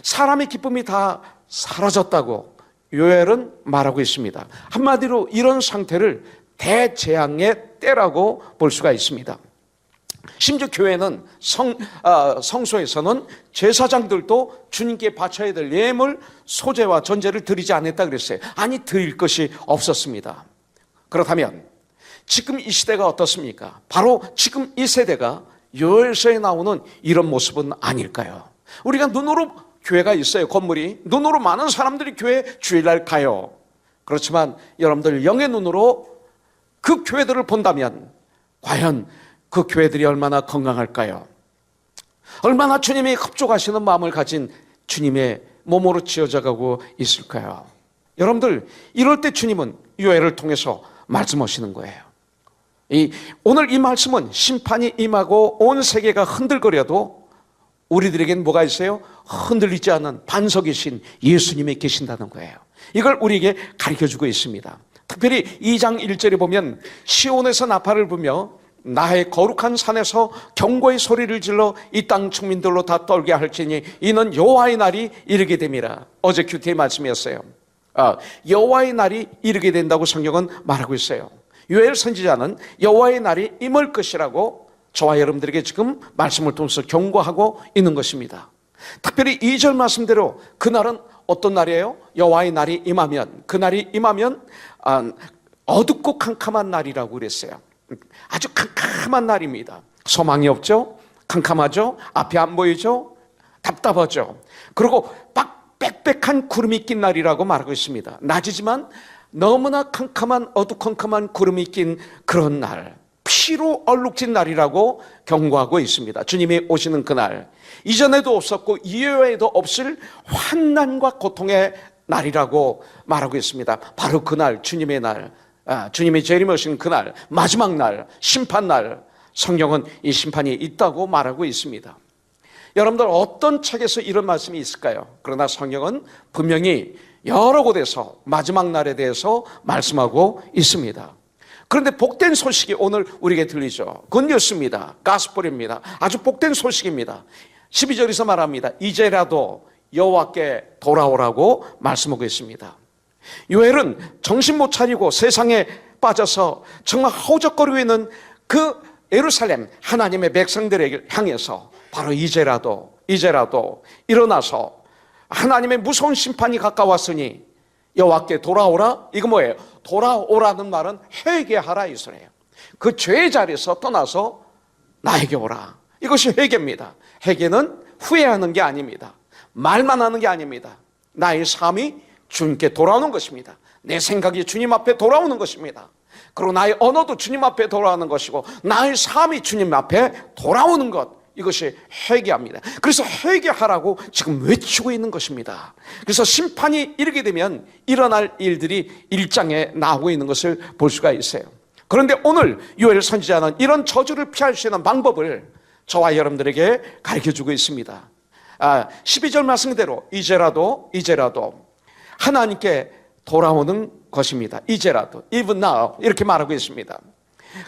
사람의 기쁨이 다 사라졌다고 요엘은 말하고 있습니다. 한마디로 이런 상태를 대재앙의 때라고 볼 수가 있습니다. 심지어 교회는 성소에서는 제사장들도 주님께 바쳐야 될 예물, 소제와 전제를 드리지 않았다 그랬어요. 아니, 드릴 것이 없었습니다. 그렇다면 지금 이 시대가 어떻습니까? 바로 지금 이 세대가 요엘서에 나오는 이런 모습은 아닐까요? 우리가 눈으로 교회가 있어요. 건물이 눈으로 많은 사람들이 교회 주일날 가요. 그렇지만 여러분들 영의 눈으로 그 교회들을 본다면 과연 그 교회들이 얼마나 건강할까요? 얼마나 주님이 흡족하시는 마음을 가진 주님의 몸으로 지어져 가고 있을까요? 여러분들, 이럴 때 주님은 요엘을 통해서 말씀하시는 거예요. 오늘 이 말씀은 심판이 임하고 온 세계가 흔들거려도 우리들에겐 뭐가 있어요? 흔들리지 않는 반석이신 예수님이 계신다는 거예요. 이걸 우리에게 가르쳐주고 있습니다. 특별히 2장 1절에 보면 시온에서 나팔을 불며 나의 거룩한 산에서 경고의 소리를 질러 이 땅 충민들로 다 떨게 할지니 이는 여호와의 날이 이르게 됨이라. 어제 큐티의 말씀이었어요. 여호와의 날이 이르게 된다고 성경은 말하고 있어요. 요엘 선지자는 여호와의 날이 임할 것이라고 저와 여러분들에게 지금 말씀을 통해서 경고하고 있는 것입니다. 특별히 2절 말씀대로 그날은 어떤 날이에요? 여호와의 날이 임하면, 그날이 임하면 어둡고 캄캄한 날이라고 그랬어요. 아주 캄캄한 날입니다. 소망이 없죠? 캄캄하죠? 앞이 안 보이죠? 답답하죠? 그리고 빽빽한 구름이 낀 날이라고 말하고 있습니다. 낮이지만 너무나 캄캄한 어두컴컴한 구름이 낀 그런 날, 피로 얼룩진 날이라고 경고하고 있습니다. 주님이 오시는 그날, 이전에도 없었고 이후에도 없을 환난과 고통의 날이라고 말하고 있습니다. 바로 그날, 주님의 날, 주님이 재림하신 그날, 마지막 날, 심판날, 성경은 이 심판이 있다고 말하고 있습니다. 여러분들 어떤 책에서 이런 말씀이 있을까요? 그러나 성경은 분명히 여러 곳에서 마지막 날에 대해서 말씀하고 있습니다. 그런데 복된 소식이 오늘 우리에게 들리죠. 굿뉴스입니다. 가스펠입니다. 아주 복된 소식입니다. 12절에서 말합니다. 이제라도 여호와께 돌아오라고 말씀하고 있습니다. 요엘은 정신 못 차리고 세상에 빠져서 정말 허우적거리고 있는 그 예루살렘 하나님의 백성들에게 향해서 바로 이제라도 일어나서 하나님의 무서운 심판이 가까웠으니 여호와께 돌아오라. 이거 뭐예요? 돌아오라는 말은 회개하라 이 소리예요. 그 죄의 자리에서 떠나서 나에게 오라. 이것이 회개입니다. 회개는 후회하는 게 아닙니다. 말만 하는 게 아닙니다. 나의 삶이 주님께 돌아오는 것입니다. 내 생각이 주님 앞에 돌아오는 것입니다. 그리고 나의 언어도 주님 앞에 돌아오는 것이고 나의 삶이 주님 앞에 돌아오는 것, 이것이 회개합니다. 그래서 회개하라고 지금 외치고 있는 것입니다. 그래서 심판이 이르게 되면 일어날 일들이 1장에 나오고 있는 것을 볼 수가 있어요. 그런데 오늘 요엘 선지자는 이런 저주를 피할 수 있는 방법을 저와 여러분들에게 가르쳐주고 있습니다. 12절 말씀대로 이제라도 하나님께 돌아오는 것입니다. 이제라도, even now, 이렇게 말하고 있습니다.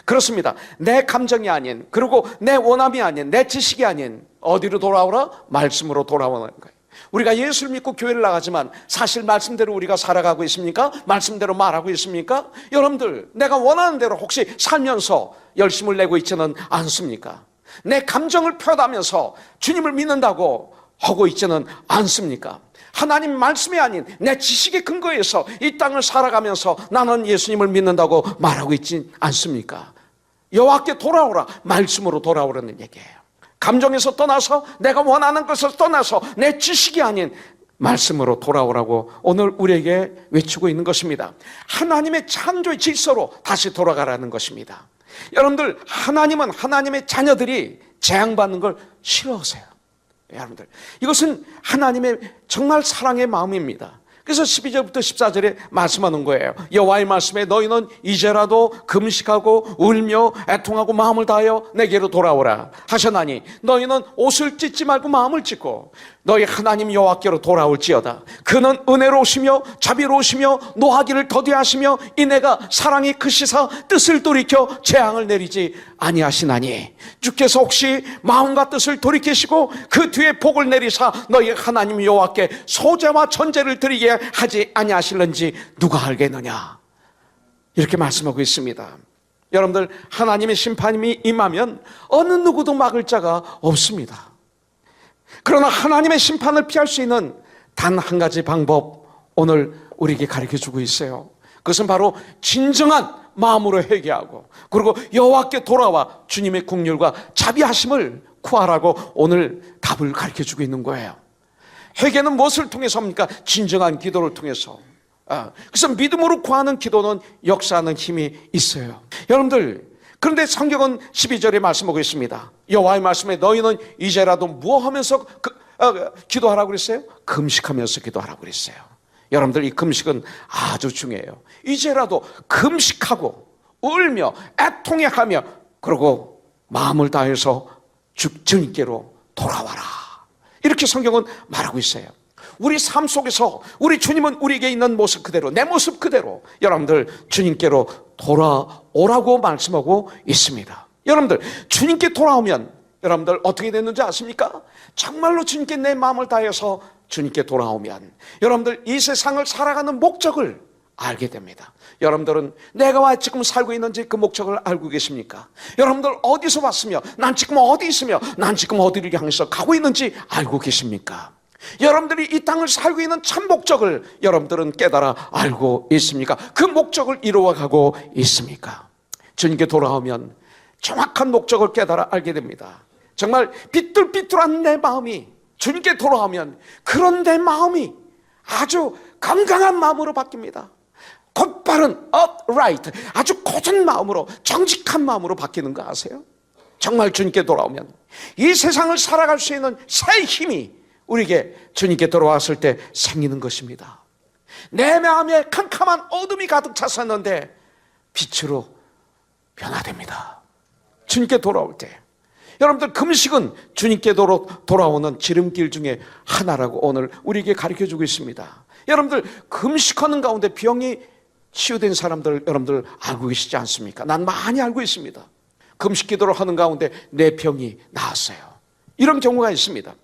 그렇습니다. 내 감정이 아닌, 그리고 내 원함이 아닌, 내 지식이 아닌 어디로 돌아오라? 말씀으로 돌아오는 거예요. 우리가 예수를 믿고 교회를 나가지만 사실 말씀대로 우리가 살아가고 있습니까? 말씀대로 말하고 있습니까? 여러분들, 내가 원하는 대로 혹시 살면서 열심을 내고 있지는 않습니까? 내 감정을 표현하면서 주님을 믿는다고 하고 있지는 않습니까? 하나님 말씀이 아닌 내 지식의 근거에서 이 땅을 살아가면서 나는 예수님을 믿는다고 말하고 있지 않습니까? 여호와께 돌아오라, 말씀으로 돌아오라는 얘기예요. 감정에서 떠나서 내가 원하는 것을 떠나서 내 지식이 아닌 말씀으로 돌아오라고 오늘 우리에게 외치고 있는 것입니다. 하나님의 창조의 질서로 다시 돌아가라는 것입니다. 여러분들, 하나님은 하나님의 자녀들이 재앙받는 걸 싫어하세요. 여러분들, 이것은 하나님의 정말 사랑의 마음입니다. 그래서 12절부터 14절에 말씀하는 거예요. 여호와의 말씀에 너희는 이제라도 금식하고 울며 애통하고 마음을 다하여 내게로 돌아오라 하셨나니 너희는 옷을 찢지 말고 마음을 찢고 너희 하나님 여호와께로 돌아올지어다. 그는 은혜로우시며 자비로우시며 노하기를 더디하시며 이내가 사랑이 크시사 뜻을 돌이켜 재앙을 내리지 아니하시나니 주께서 혹시 마음과 뜻을 돌이키시고 그 뒤에 복을 내리사 너희 하나님 여호와께 소제와 전제를 드리게 하지 아니하실는지 누가 알겠느냐, 이렇게 말씀하고 있습니다. 여러분들, 하나님의 심판이 임하면 어느 누구도 막을 자가 없습니다. 그러나 하나님의 심판을 피할 수 있는 단 한 가지 방법, 오늘 우리에게 가르쳐주고 있어요. 그것은 바로 진정한 마음으로 회개하고 그리고 여호와께 돌아와 주님의 긍휼과 자비하심을 구하라고 오늘 답을 가르쳐주고 있는 거예요. 회개는 무엇을 통해서 합니까? 진정한 기도를 통해서. 그래서 믿음으로 구하는 기도는 역사하는 힘이 있어요. 여러분들, 그런데 성경은 12절에 말씀하고 있습니다. 여호와의 말씀에 너희는 이제라도 뭐 하면서 기도하라고 그랬어요? 금식하면서 기도하라고 그랬어요. 여러분들, 이 금식은 아주 중요해요. 이제라도 금식하고 울며 애통해하며 그리고 마음을 다해서 주님께로 돌아와라, 이렇게 성경은 말하고 있어요. 우리 삶 속에서 우리 주님은 우리에게 있는 모습 그대로, 내 모습 그대로 여러분들 주님께로 돌아오라고 말씀하고 있습니다. 여러분들, 주님께 돌아오면 여러분들 어떻게 됐는지 아십니까? 정말로 주님께 내 마음을 다해서 주님께 돌아오면 여러분들 이 세상을 살아가는 목적을 알게 됩니다. 여러분들은 내가 왜 지금 살고 있는지 그 목적을 알고 계십니까? 여러분들 어디서 왔으며 난 지금 어디 있으며 난 지금 어디를 향해서 가고 있는지 알고 계십니까? 여러분들이 이 땅을 살고 있는 참 목적을 여러분들은 깨달아 알고 있습니까? 그 목적을 이루어가고 있습니까? 주님께 돌아오면 정확한 목적을 깨달아 알게 됩니다. 정말 비뚤비뚤한 내 마음이 주님께 돌아오면 그런 내 마음이 아주 건강한 마음으로 바뀝니다. 곧바른 upright, 아주 고든 마음으로, 정직한 마음으로 바뀌는 거 아세요? 정말 주님께 돌아오면 이 세상을 살아갈 수 있는 새 힘이 우리에게 주님께 돌아왔을 때 생기는 것입니다. 내 마음에 캄캄한 어둠이 가득 찼었는데 빛으로 변화됩니다. 주님께 돌아올 때. 여러분들, 금식은 주님께 돌아오는 지름길 중에 하나라고 오늘 우리에게 가르쳐주고 있습니다. 여러분들, 금식하는 가운데 병이 치유된 사람들 여러분들 알고 계시지 않습니까? 난 많이 알고 있습니다. 금식 기도를 하는 가운데 내 병이 나았어요. 이런 경우가 있습니다.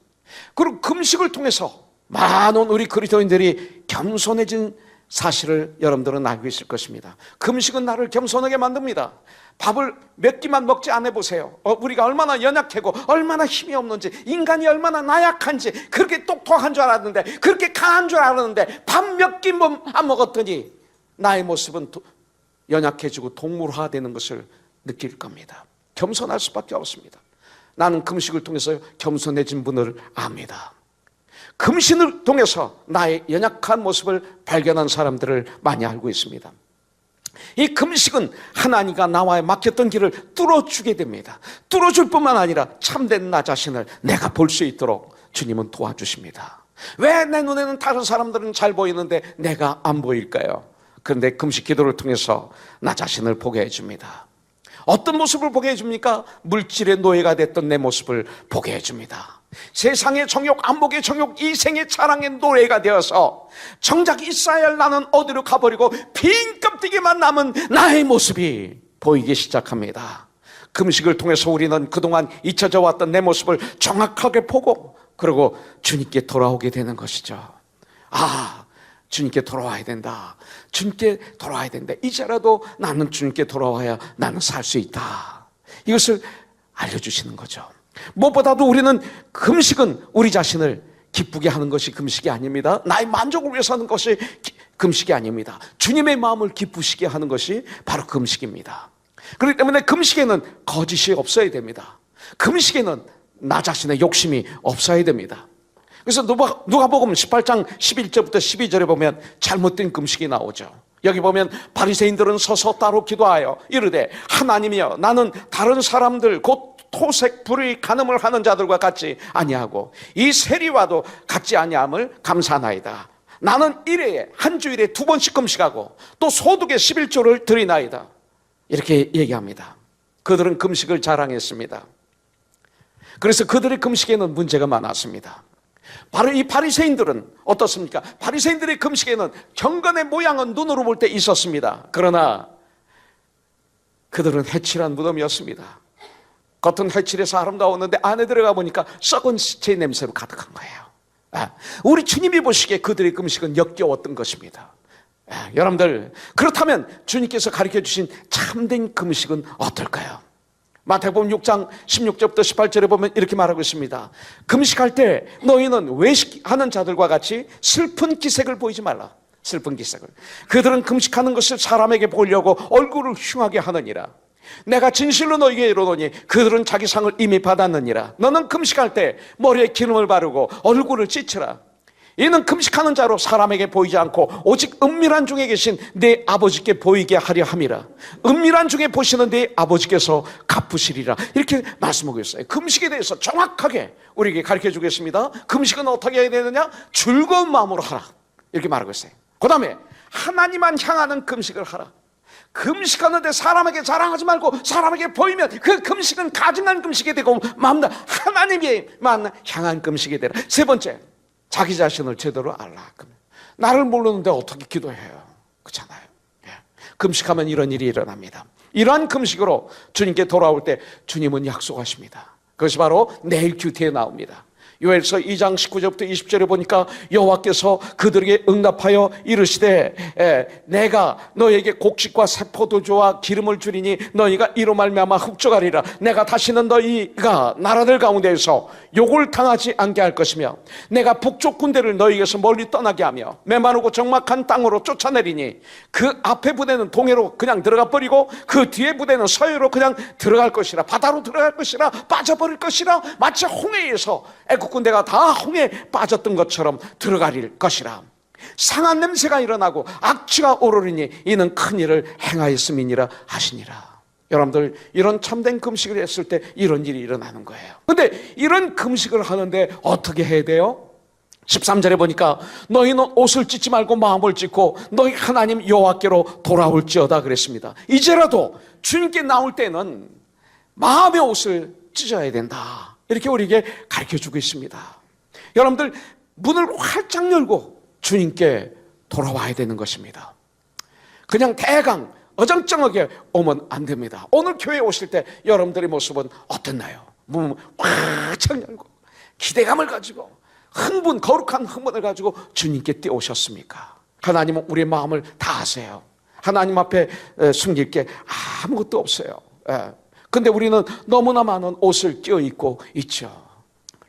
그리고 금식을 통해서 많은 우리 그리스도인들이 겸손해진 사실을 여러분들은 알고 있을 것입니다. 금식은 나를 겸손하게 만듭니다. 밥을 몇 끼만 먹지 않아 보세요. 우리가 얼마나 연약하고 얼마나 힘이 없는지, 인간이 얼마나 나약한지, 그렇게 똑똑한 줄 알았는데, 그렇게 강한 줄 알았는데 밥 몇 끼 안 먹었더니 나의 모습은 연약해지고 동물화되는 것을 느낄 겁니다. 겸손할 수밖에 없습니다. 나는 금식을 통해서 겸손해진 분을 압니다. 금식을 통해서 나의 연약한 모습을 발견한 사람들을 많이 알고 있습니다. 이 금식은 하나님과 나와의 막혔던 길을 뚫어주게 됩니다. 뚫어줄 뿐만 아니라 참된 나 자신을 내가 볼 수 있도록 주님은 도와주십니다. 왜 내 눈에는 다른 사람들은 잘 보이는데 내가 안 보일까요? 그런데 금식 기도를 통해서 나 자신을 보게 해줍니다. 어떤 모습을 보게 해줍니까? 물질의 노예가 됐던 내 모습을 보게 해줍니다. 세상의 정욕, 안목의 정욕, 이생의 자랑의 노예가 되어서 정작 있어야 할 나는 어디로 가버리고 빈 껍데기만 남은 나의 모습이 보이기 시작합니다. 금식을 통해서 우리는 그동안 잊혀져 왔던 내 모습을 정확하게 보고 그리고 주님께 돌아오게 되는 것이죠. 아, 주님께 돌아와야 된다. 주님께 돌아와야 된다. 이제라도 나는 주님께 돌아와야 나는 살 수 있다. 이것을 알려주시는 거죠. 무엇보다도 우리는 금식은 우리 자신을 기쁘게 하는 것이 금식이 아닙니다. 나의 만족을 위해서 하는 것이 금식이 아닙니다. 주님의 마음을 기쁘시게 하는 것이 바로 금식입니다. 그렇기 때문에 금식에는 거짓이 없어야 됩니다. 금식에는 나 자신의 욕심이 없어야 됩니다. 그래서 누가복음 18장 11절부터 12절에 보면 잘못된 금식이 나오죠. 여기 보면 바리새인들은 서서 따로 기도하여 이르되 하나님이여 나는 다른 사람들 곧 토색 불의 간음을 하는 자들과 같이 아니하고 이 세리와도 같지 아니함을 감사하나이다. 나는 일회에 한 주일에 2번씩 금식하고 또 소득의 11조를 드리나이다. 이렇게 얘기합니다. 그들은 금식을 자랑했습니다. 그래서 그들의 금식에는 문제가 많았습니다. 바로 이 바리새인들은 어떻습니까? 바리새인들의 금식에는 경건의 모양은 눈으로 볼 때 있었습니다. 그러나 그들은 해칠한 무덤이었습니다. 겉은 해칠해서 아름다웠는데 안에 들어가 보니까 썩은 시체의 냄새로 가득한 거예요. 우리 주님이 보시기에 그들의 금식은 역겨웠던 것입니다. 여러분들, 그렇다면 주님께서 가르쳐 주신 참된 금식은 어떨까요? 마태복음 6장 16절부터 18절에 보면 이렇게 말하고 있습니다. 금식할 때 너희는 외식하는 자들과 같이 슬픈 기색을 보이지 말라. 슬픈 기색을. 그들은 금식하는 것을 사람에게 보려고 얼굴을 흉하게 하느니라. 내가 진실로 너희에게 이르노니 그들은 자기 상을 이미 받았느니라. 너는 금식할 때 머리에 기름을 바르고 얼굴을 찢으라. 이는 금식하는 자로 사람에게 보이지 않고 오직 은밀한 중에 계신 내 아버지께 보이게 하려 함이라. 은밀한 중에 보시는 내 아버지께서 갚으시리라. 이렇게 말씀하고 있어요. 금식에 대해서 정확하게 우리에게 가르쳐 주겠습니다. 금식은 어떻게 해야 되느냐? 즐거운 마음으로 하라. 이렇게 말하고 있어요. 그 다음에 하나님만 향하는 금식을 하라. 금식하는데 사람에게 자랑하지 말고 사람에게 보이면 그 금식은 가증한 금식이 되고 마음다 하나님에만 향한 금식이 되라. 세 번째, 자기 자신을 제대로 알라. 나를 모르는데 어떻게 기도해요? 그렇잖아요. 금식하면 이런 일이 일어납니다. 이러한 금식으로 주님께 돌아올 때 주님은 약속하십니다. 그것이 바로 내일 큐티에 나옵니다. 요엘서 2장 19절부터 20절에 보니까 여호와께서 그들에게 응답하여 이르시되 내가 너에게 곡식과 새포도주와 기름을 주리니 너희가 이로 말미암아 흡족하리라. 내가 다시는 너희가 나라들 가운데에서 욕을 당하지 않게 할 것이며 내가 북쪽 군대를 너희에게서 멀리 떠나게 하며 메마르고 적막한 땅으로 쫓아내리니 그 앞에 부대는 동해로 그냥 들어가 버리고 그 뒤에 부대는 서해로 그냥 들어갈 것이라. 바다로 들어갈 것이라. 빠져버릴 것이라. 마치 홍해에서 애국 군대가 다 홍해에 빠졌던 것처럼 들어갈 것이라. 상한 냄새가 일어나고 악취가 오르리니 이는 큰 일을 행하였음이니라 하시니라. 여러분들, 이런 참된 금식을 했을 때 이런 일이 일어나는 거예요. 근데 이런 금식을 하는데 어떻게 해야 돼요? 13절에 보니까 너희는 옷을 찢지 말고 마음을 찢고 너희 하나님 여호와께로 돌아올지어다 그랬습니다. 이제라도 주님께 나올 때는 마음의 옷을 찢어야 된다. 이렇게 우리에게 가르쳐주고 있습니다. 여러분들, 문을 활짝 열고 주님께 돌아와야 되는 것입니다. 그냥 대강 어정쩡하게 오면 안 됩니다. 오늘 교회에 오실 때 여러분들의 모습은 어땠나요? 문을 활짝 열고 기대감을 가지고 거룩한 흥분을 가지고 주님께 뛰어오셨습니까? 하나님은 우리의 마음을 다 아세요. 하나님 앞에 숨길 게 아무것도 없어요. 근데 우리는 너무나 많은 옷을 껴입고 있죠.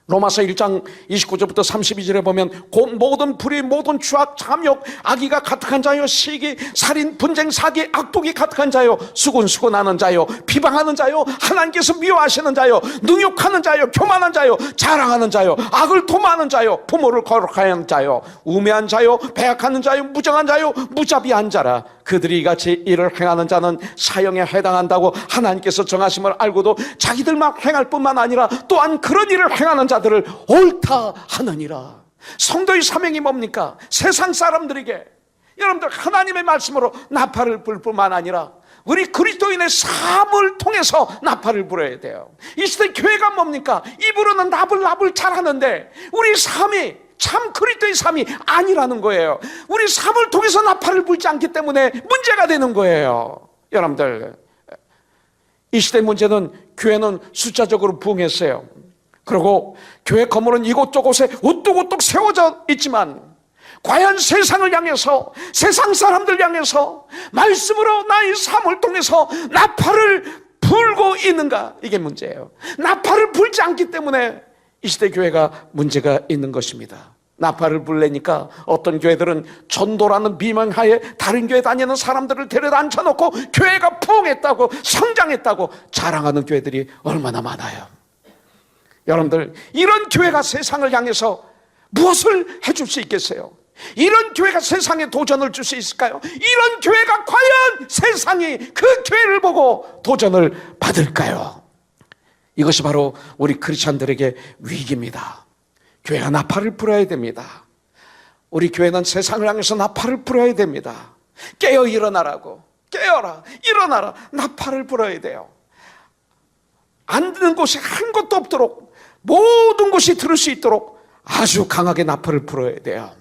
로마서 1장 29절부터 32절에 보면 곧 모든 불의, 모든 추악, 탐욕, 악의가 가득한 자요, 시기, 살인, 분쟁, 사기, 악독이 가득한 자요, 수군수군하는 자요, 비방하는 자요, 하나님께서 미워하시는 자요, 능욕하는 자요, 교만한 자요, 자랑하는 자요, 악을 도모하는 자요, 부모를 거룩하는 자요, 우매한 자요, 배약하는 자요, 무정한 자요, 무자비한 자라. 그들이 이같이 일을 행하는 자는 사형에 해당한다고 하나님께서 정하심을 알고도 자기들만 행할 뿐만 아니라 또한 그런 일을 행하는 자들을 옳다 하느니라. 성도의 사명이 뭡니까? 세상 사람들에게 여러분들 하나님의 말씀으로 나팔을 불 뿐만 아니라 우리 그리스도인의 삶을 통해서 나팔을 불어야 돼요. 이 시대 교회가 뭡니까? 입으로는 나불나불 잘하는데 우리 삶이 참 그리스도의 삶이 아니라는 거예요. 우리 삶을 통해서 나팔을 불지 않기 때문에 문제가 되는 거예요. 여러분들, 이 시대 문제는 교회는 숫자적으로 부흥했어요. 그리고 교회 건물은 이곳저곳에 우뚝우뚝 세워져 있지만 과연 세상을 향해서, 세상 사람들 향해서 말씀으로 나의 삶을 통해서 나팔을 불고 있는가? 이게 문제예요. 나팔을 불지 않기 때문에 이 시대 교회가 문제가 있는 것입니다. 나팔을 불래니까 어떤 교회들은 전도라는 비명하에 다른 교회 다니는 사람들을 데려다 앉혀놓고 교회가 부흥했다고, 성장했다고 자랑하는 교회들이 얼마나 많아요. 여러분들, 이런 교회가 세상을 향해서 무엇을 해줄 수 있겠어요? 이런 교회가 세상에 도전을 줄 수 있을까요? 이런 교회가 과연 세상이 그 교회를 보고 도전을 받을까요? 이것이 바로 우리 크리스찬들에게 위기입니다. 교회가 나팔을 불어야 됩니다. 우리 교회는 세상을 향해서 나팔을 불어야 됩니다. 깨어 일어나라고. 깨어라, 일어나라. 나팔을 불어야 돼요. 안 듣는 곳이 한 곳도 없도록, 모든 곳이 들을 수 있도록 아주 강하게 나팔을 불어야 돼요.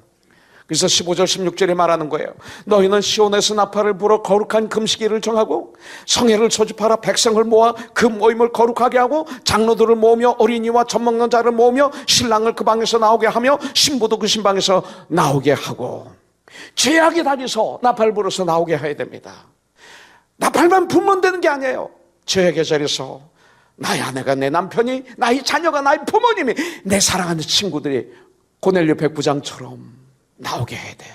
그래서 15절 16절에 말하는 거예요. 너희는 시온에서 나팔을 불어 거룩한 금식일을 정하고 성회를 소집하라. 백성을 모아 그 모임을 거룩하게 하고 장로들을 모으며 어린이와 젖먹는 자를 모으며 신랑을 그 방에서 나오게 하며 신부도 그 신방에서 나오게 하고. 죄악의 달에서 나팔 불어서 나오게 해야 됩니다. 나팔만 불면 되는 게 아니에요. 죄악의 자리에서 나의 아내가, 내 남편이, 나의 자녀가, 나의 부모님이, 내 사랑하는 친구들이 고넬료 백부장처럼 나오게 해야 돼요.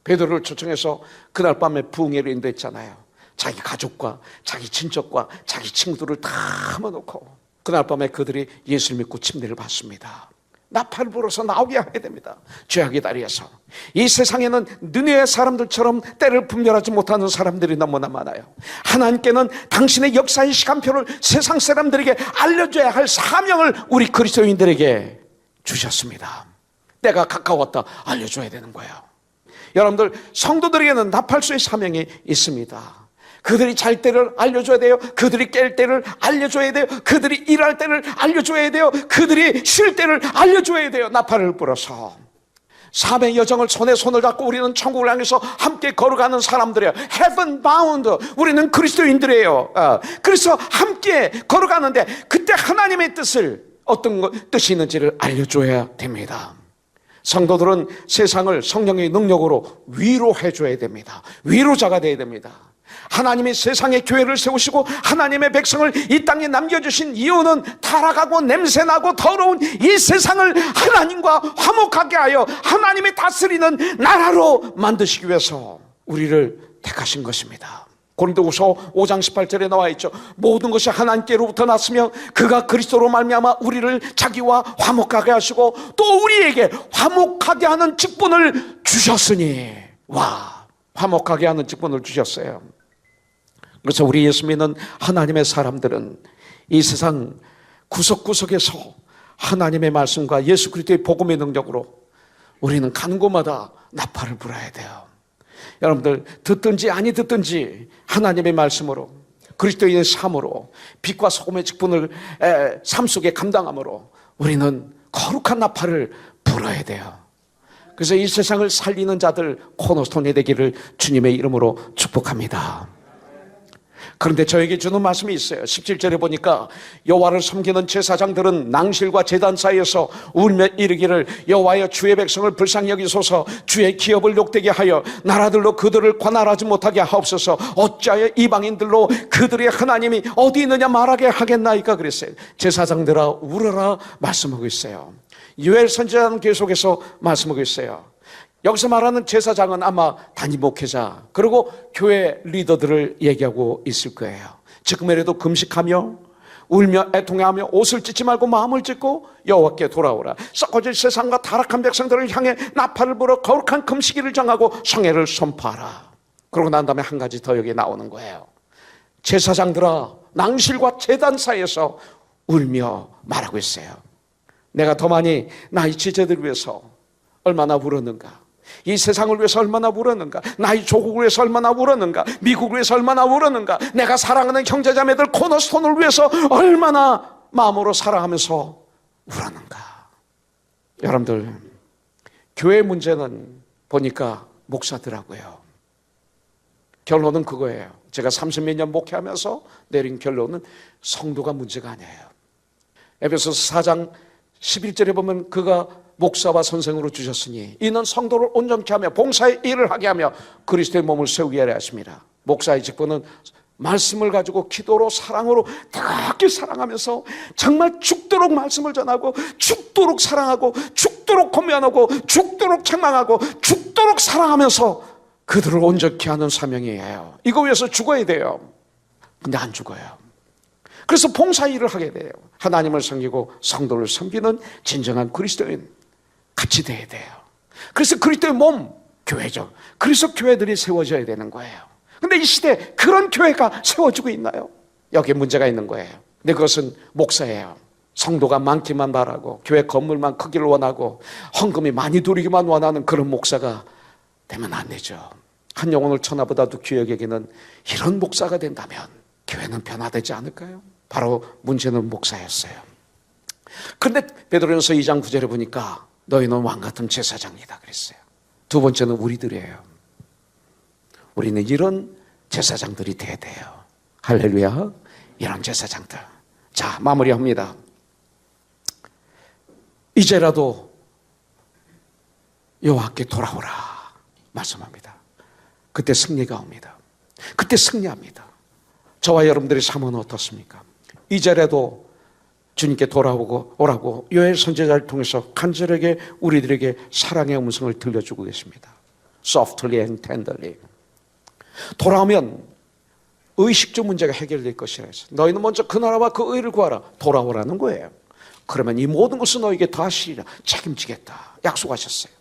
베드로를 초청해서 그날 밤에 부흥회를 인도했잖아요. 자기 가족과 자기 친척과 자기 친구들을 다 모아놓고 그날 밤에 그들이 예수를 믿고 침례를 받습니다. 나팔을 불어서 나오게 해야 됩니다. 죄악의 다리에서. 이 세상에는 느네의 사람들처럼 때를 분별하지 못하는 사람들이 너무나 많아요. 하나님께는 당신의 역사의 시간표를 세상 사람들에게 알려줘야 할 사명을 우리 그리스도인들에게 주셨습니다. 때가 가까웠다, 알려줘야 되는 거예요. 여러분들, 성도들에게는 나팔수의 사명이 있습니다. 그들이 잘 때를 알려줘야 돼요. 그들이 깰 때를 알려줘야 돼요. 그들이 일할 때를 알려줘야 돼요. 그들이 쉴 때를 알려줘야 돼요. 나팔을 불어서 삶의 여정을 손에 손을 잡고 우리는 천국을 향해서 함께 걸어가는 사람들이에요. Heaven bound. 우리는 그리스도인들이에요. 그래서 함께 걸어가는데 그때 하나님의 뜻을, 어떤 뜻이 있는지를 알려줘야 됩니다. 성도들은 세상을 성령의 능력으로 위로해줘야 됩니다. 위로자가 되어야 됩니다. 하나님이 세상에 교회를 세우시고 하나님의 백성을 이 땅에 남겨주신 이유는 타락하고 냄새나고 더러운 이 세상을 하나님과 화목하게 하여 하나님이 다스리는 나라로 만드시기 위해서 우리를 택하신 것입니다. 고린도후서 5장 18절에 나와 있죠. 모든 것이 하나님께로부터 났으며 그가 그리스도로 말미암아 우리를 자기와 화목하게 하시고 또 우리에게 화목하게 하는 직분을 주셨으니. 와, 화목하게 하는 직분을 주셨어요. 그래서 우리 예수 믿는 하나님의 사람들은 이 세상 구석구석에서 하나님의 말씀과 예수 그리스도의 복음의 능력으로 우리는 가는 곳마다 나팔을 불어야 돼요. 여러분들, 듣든지 아니 듣든지 하나님의 말씀으로, 그리스도의 삶으로, 빛과 소금의 직분을 삶 속에 감당함으로 우리는 거룩한 나팔을 불어야 돼요. 그래서 이 세상을 살리는 자들 코너스톤이 되기를 주님의 이름으로 축복합니다. 그런데 저에게 주는 말씀이 있어요. 17절에 보니까 여호와를 섬기는 제사장들은 낭실과 제단 사이에서 울며 이르기를 여호와여 주의 백성을 불쌍히 여기소서 주의 기업을 욕되게 하여 나라들로 그들을 관할하지 못하게 하옵소서 어찌하여 이방인들로 그들의 하나님이 어디 있느냐 말하게 하겠나이까 그랬어요. 제사장들아 울어라 말씀하고 있어요. 요엘 선지자는 계속해서 말씀하고 있어요. 여기서 말하는 제사장은 아마 단임 목회자 그리고 교회 리더들을 얘기하고 있을 거예요. 지금이라도 금식하며 울며 애통해하며 옷을 찢지 말고 마음을 찢고 여호와께 돌아오라. 썩어질 세상과 타락한 백성들을 향해 나팔을 불어 거룩한 금식일을 정하고 성회를 선포하라. 그러고 난 다음에 한 가지 더 여기 나오는 거예요. 제사장들아 낭실과 제단 사이에서 울며 말하고 있어요. 내가 더 많이 나의 지체들을 위해서 얼마나 울었는가, 이 세상을 위해서 얼마나 울었는가, 나의 조국을 위해서 얼마나 울었는가, 미국을 위해서 얼마나 울었는가, 내가 사랑하는 형제자매들 코너스톤을 위해서 얼마나 마음으로 사랑하면서 울었는가. 여러분들, 교회 문제는 보니까 목사더라고요. 결론은 그거예요. 제가 30몇 년 목회하면서 내린 결론은 성도가 문제가 아니에요. 에베소서 4장 11절에 보면 그가 목사와 선생으로 주셨으니 이는 성도를 온전케 하며 봉사의 일을 하게 하며 그리스도의 몸을 세우게 하려 하십니다. 목사의 직분은 말씀을 가지고 기도로 사랑으로 뜨겁게 사랑하면서 정말 죽도록 말씀을 전하고 죽도록 사랑하고 죽도록 권면하고 죽도록 책망하고 죽도록 사랑하면서 그들을 온전케 하는 사명이에요. 이거 위해서 죽어야 돼요. 근데 안 죽어요. 그래서 봉사 일을 하게 돼요. 하나님을 섬기고 성도를 섬기는 진정한 그리스도인 같이 돼야 돼요. 그래서 그리스도의 몸, 교회죠. 그래서 교회들이 세워져야 되는 거예요. 근데 이 시대에 그런 교회가 세워지고 있나요? 여기에 문제가 있는 거예요. 근데 그것은 목사예요. 성도가 많기만 바라고 교회 건물만 크기를 원하고 헌금이 많이 들어오기만 원하는 그런 목사가 되면 안 되죠. 한 영혼을 천하보다도 귀하게 여기는 이런 목사가 된다면 교회는 변화되지 않을까요? 바로 문제는 목사였어요. 그런데 베드로전서 2장 9절에 보니까 너희는 왕같은 제사장이다 그랬어요. 두 번째는 우리들이에요. 우리는 이런 제사장들이 돼야 돼요. 할렐루야. 이런 제사장들. 자, 마무리합니다. 이제라도 여호와께 돌아오라 말씀합니다. 그때 승리가 옵니다. 그때 승리합니다. 저와 여러분들의 삶은 어떻습니까? 이제라도 주님께 오라고 요엘 선지자를 통해서 간절하게 우리들에게 사랑의 음성을 들려주고 계십니다. Softly and tenderly. 돌아오면 의식주 문제가 해결될 것이라 해서 너희는 먼저 그 나라와 그 의를 구하라. 돌아오라는 거예요. 그러면 이 모든 것을 너에게 다 하시리라. 책임지겠다. 약속하셨어요.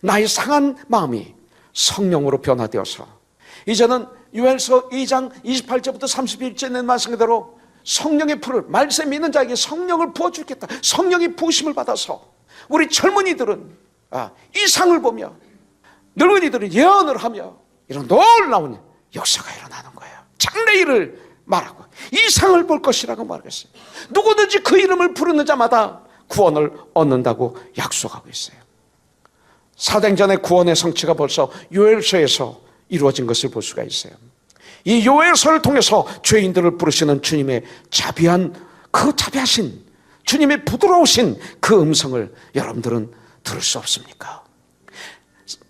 나의 상한 마음이 성령으로 변화되어서 이제는 요엘서 2장 28절부터 31절에 낸 말씀 그대로 성령의 불을 말세 믿는 자에게 성령을 부어주겠다. 성령의 부으심을 받아서 우리 젊은이들은 이상을 보며 늙은이들은 예언을 하며 이런 놀라운 역사가 일어나는 거예요. 장래일을 말하고 이상을 볼 것이라고 말했어요. 누구든지 그 이름을 부르는 자마다 구원을 얻는다고 약속하고 있어요. 사도행전의 구원의 성취가 벌써 요엘서에서 이루어진 것을 볼 수가 있어요. 이 요엘서를 통해서 죄인들을 부르시는 주님의 자비하신 주님의 부드러우신 그 음성을 여러분들은 들을 수 없습니까?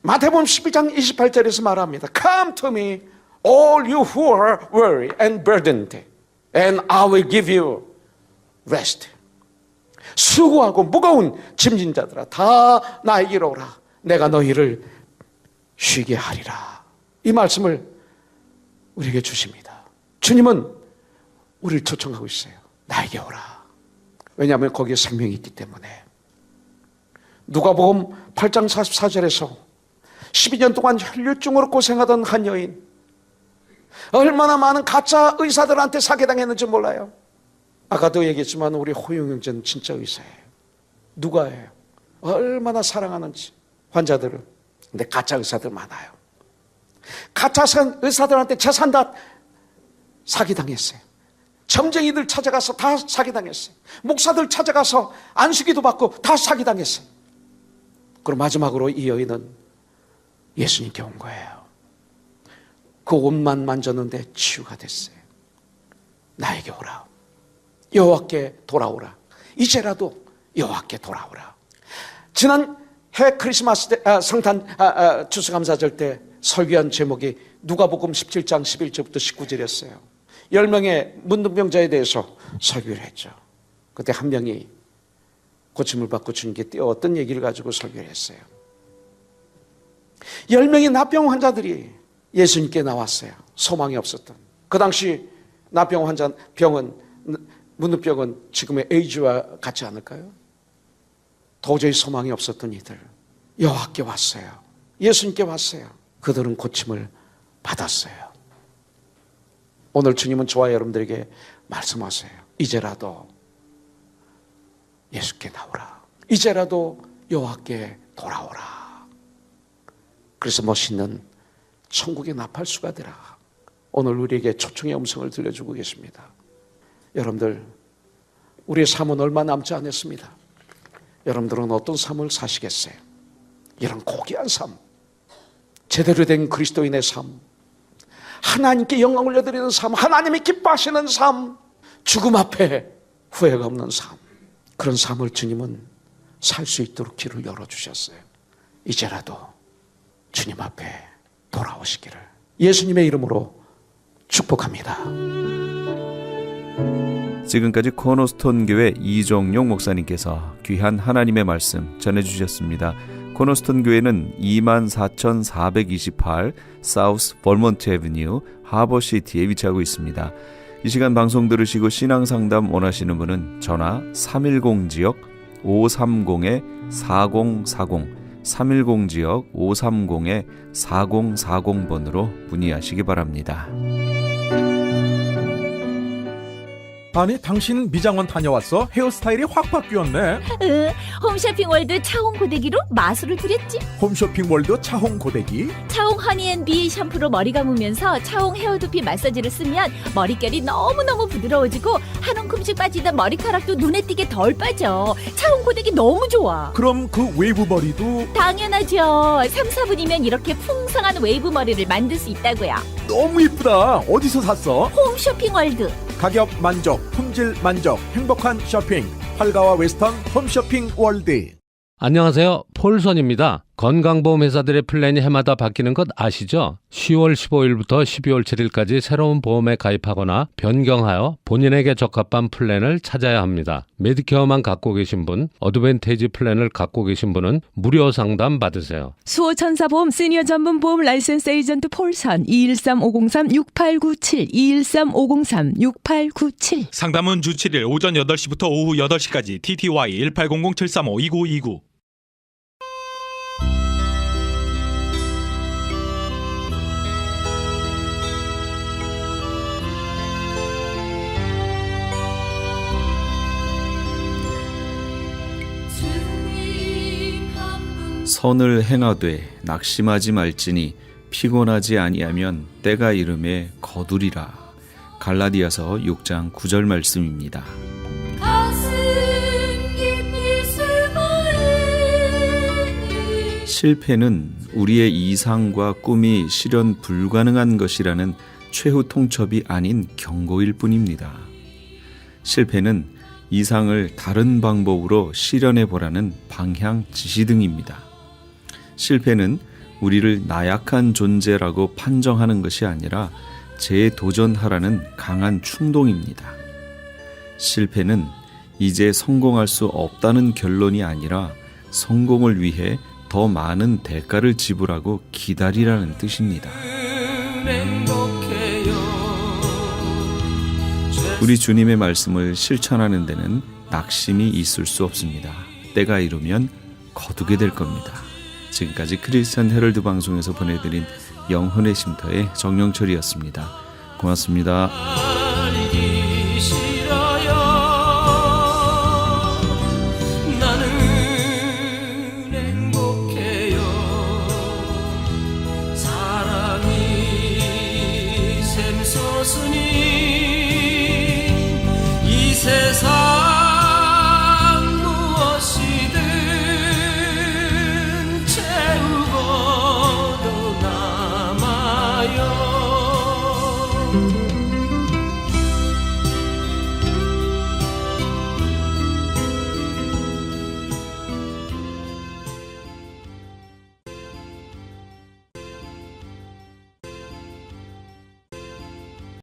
마태복음 12장 28절에서 말합니다. Come to me, all you who are weary and burdened, and I will give you rest. 수고하고 무거운 짐진 자들아 다 나에게로 오라. 내가 너희를 쉬게 하리라. 이 말씀을 우리에게 주십니다. 주님은 우리를 초청하고 있어요. 나에게 오라. 왜냐하면 거기에 생명이 있기 때문에. 누가복음 8장 44절에서 12년 동안 혈류증으로 고생하던 한 여인, 얼마나 많은 가짜 의사들한테 사기당했는지 몰라요. 아까도 얘기했지만 우리 호용 형제는 진짜 의사예요. 누가예요? 얼마나 사랑하는지 환자들을. 근데 가짜 의사들 많아요. 가짜 의사들한테 재산 다 사기당했어요. 점쟁이들 찾아가서 다 사기당했어요. 목사들 찾아가서 안수기도 받고 다 사기당했어요. 그리고 마지막으로 이 여인은 예수님께 온 거예요. 그 옷만 만졌는데 치유가 됐어요. 나에게 오라. 여호와께 돌아오라. 이제라도 여호와께 돌아오라. 지난 해 크리스마스 때, 성탄 추수감사절 때 설교한 제목이 누가복음 17장 11절부터 19절이었어요. 10명의 문둥병자에 대해서 설교를 했죠. 그때 한 명이 고침을 받고 주님께 뛰어왔던 얘기를 가지고 설교를 했어요. 10명의 나병 환자들이 예수님께 나왔어요. 소망이 없었던. 그 당시 나병 환자, 문둥병은 지금의 에이즈와 같지 않을까요? 도저히 소망이 없었던 이들 여호와께 왔어요. 예수님께 왔어요. 그들은 고침을 받았어요. 오늘 주님은 저와 여러분들에게 말씀하세요. 이제라도 예수께 나오라. 이제라도 여호와께 돌아오라. 그래서 멋있는 천국의 나팔수가 되라. 오늘 우리에게 초청의 음성을 들려주고 계십니다. 여러분들, 우리의 삶은 얼마 남지 않았습니다. 여러분들은 어떤 삶을 사시겠어요? 이런 고귀한 삶, 제대로 된 그리스도인의 삶, 하나님께 영광을 올려드리는 삶, 하나님이 기뻐하시는 삶, 죽음 앞에 후회가 없는 삶, 그런 삶을 주님은 살 수 있도록 길을 열어주셨어요. 이제라도 주님 앞에 돌아오시기를 예수님의 이름으로 축복합니다. 지금까지 코너스톤 교회 이종용 목사님께서 귀한 하나님의 말씀 전해주셨습니다. 코너스톤 교회는 24,428 사우스 벌몬트 애비뉴 하버시티에 위치하고 있습니다. 이 시간 방송 들으시고 신앙상담 원하시는 분은 전화 310지역 530-4040 310지역 530-4040번으로 문의하시기 바랍니다. 아니 당신 미장원 다녀왔어? 헤어스타일이 확 바뀌었네. 홈쇼핑 월드 차홍 고데기로 마술을 부렸지. 홈쇼핑 월드 차홍 고데기. 차홍 허니앤비 샴푸로 머리 감으면서 차홍 헤어두피 마사지를 쓰면 머릿결이 너무너무 부드러워지고 한 움큼씩 빠지던 머리카락도 눈에 띄게 덜 빠져. 차홍 고데기 너무 좋아. 그럼 그 웨이브 머리도 당연하죠. 3, 4분이면 이렇게 풍성한 웨이브 머리를 만들 수 있다고요. 너무 이쁘다. 어디서 샀어? 홈쇼핑 월드. 가격 만족, 품질 만족, 행복한 쇼핑. 활가와 웨스턴 홈쇼핑 월드. 안녕하세요. 폴선입니다. 건강보험 회사들의 플랜이 해마다 바뀌는 것 아시죠? 10월 15일부터 12월 7일까지 새로운 보험에 가입하거나 변경하여 본인에게 적합한 플랜을 찾아야 합니다. 메디케어만 갖고 계신 분, 어드밴테이지 플랜을 갖고 계신 분은 무료 상담 받으세요. 수호천사보험 시니어 전문 보험 라이센스 에이전트 폴선 213-503-6897 213-503-6897 상담은 주 7일 오전 8시부터 오후 8시까지 TTY 1800-735-2929. 선을 행하되 낙심하지 말지니 피곤하지 아니하면 때가 이름에 거두리라. 갈라디아서 6장 9절 말씀입니다. 실패는 우리의 이상과 꿈이 실현 불가능한 것이라는 최후 통첩이 아닌 경고일 뿐입니다. 실패는 이상을 다른 방법으로 실현해 보라는 방향 지시 등입니다. 실패는 우리를 나약한 존재라고 판정하는 것이 아니라 재도전하라는 강한 충동입니다. 실패는 이제 성공할 수 없다는 결론이 아니라 성공을 위해 더 많은 대가를 지불하고 기다리라는 뜻입니다. 우리 주님의 말씀을 실천하는 데는 낙심이 있을 수 없습니다. 때가 이르면 거두게 될 겁니다. 지금까지 크리스천 헤럴드 방송에서 보내드린 영혼의 쉼터의 정영철이었습니다. 고맙습니다.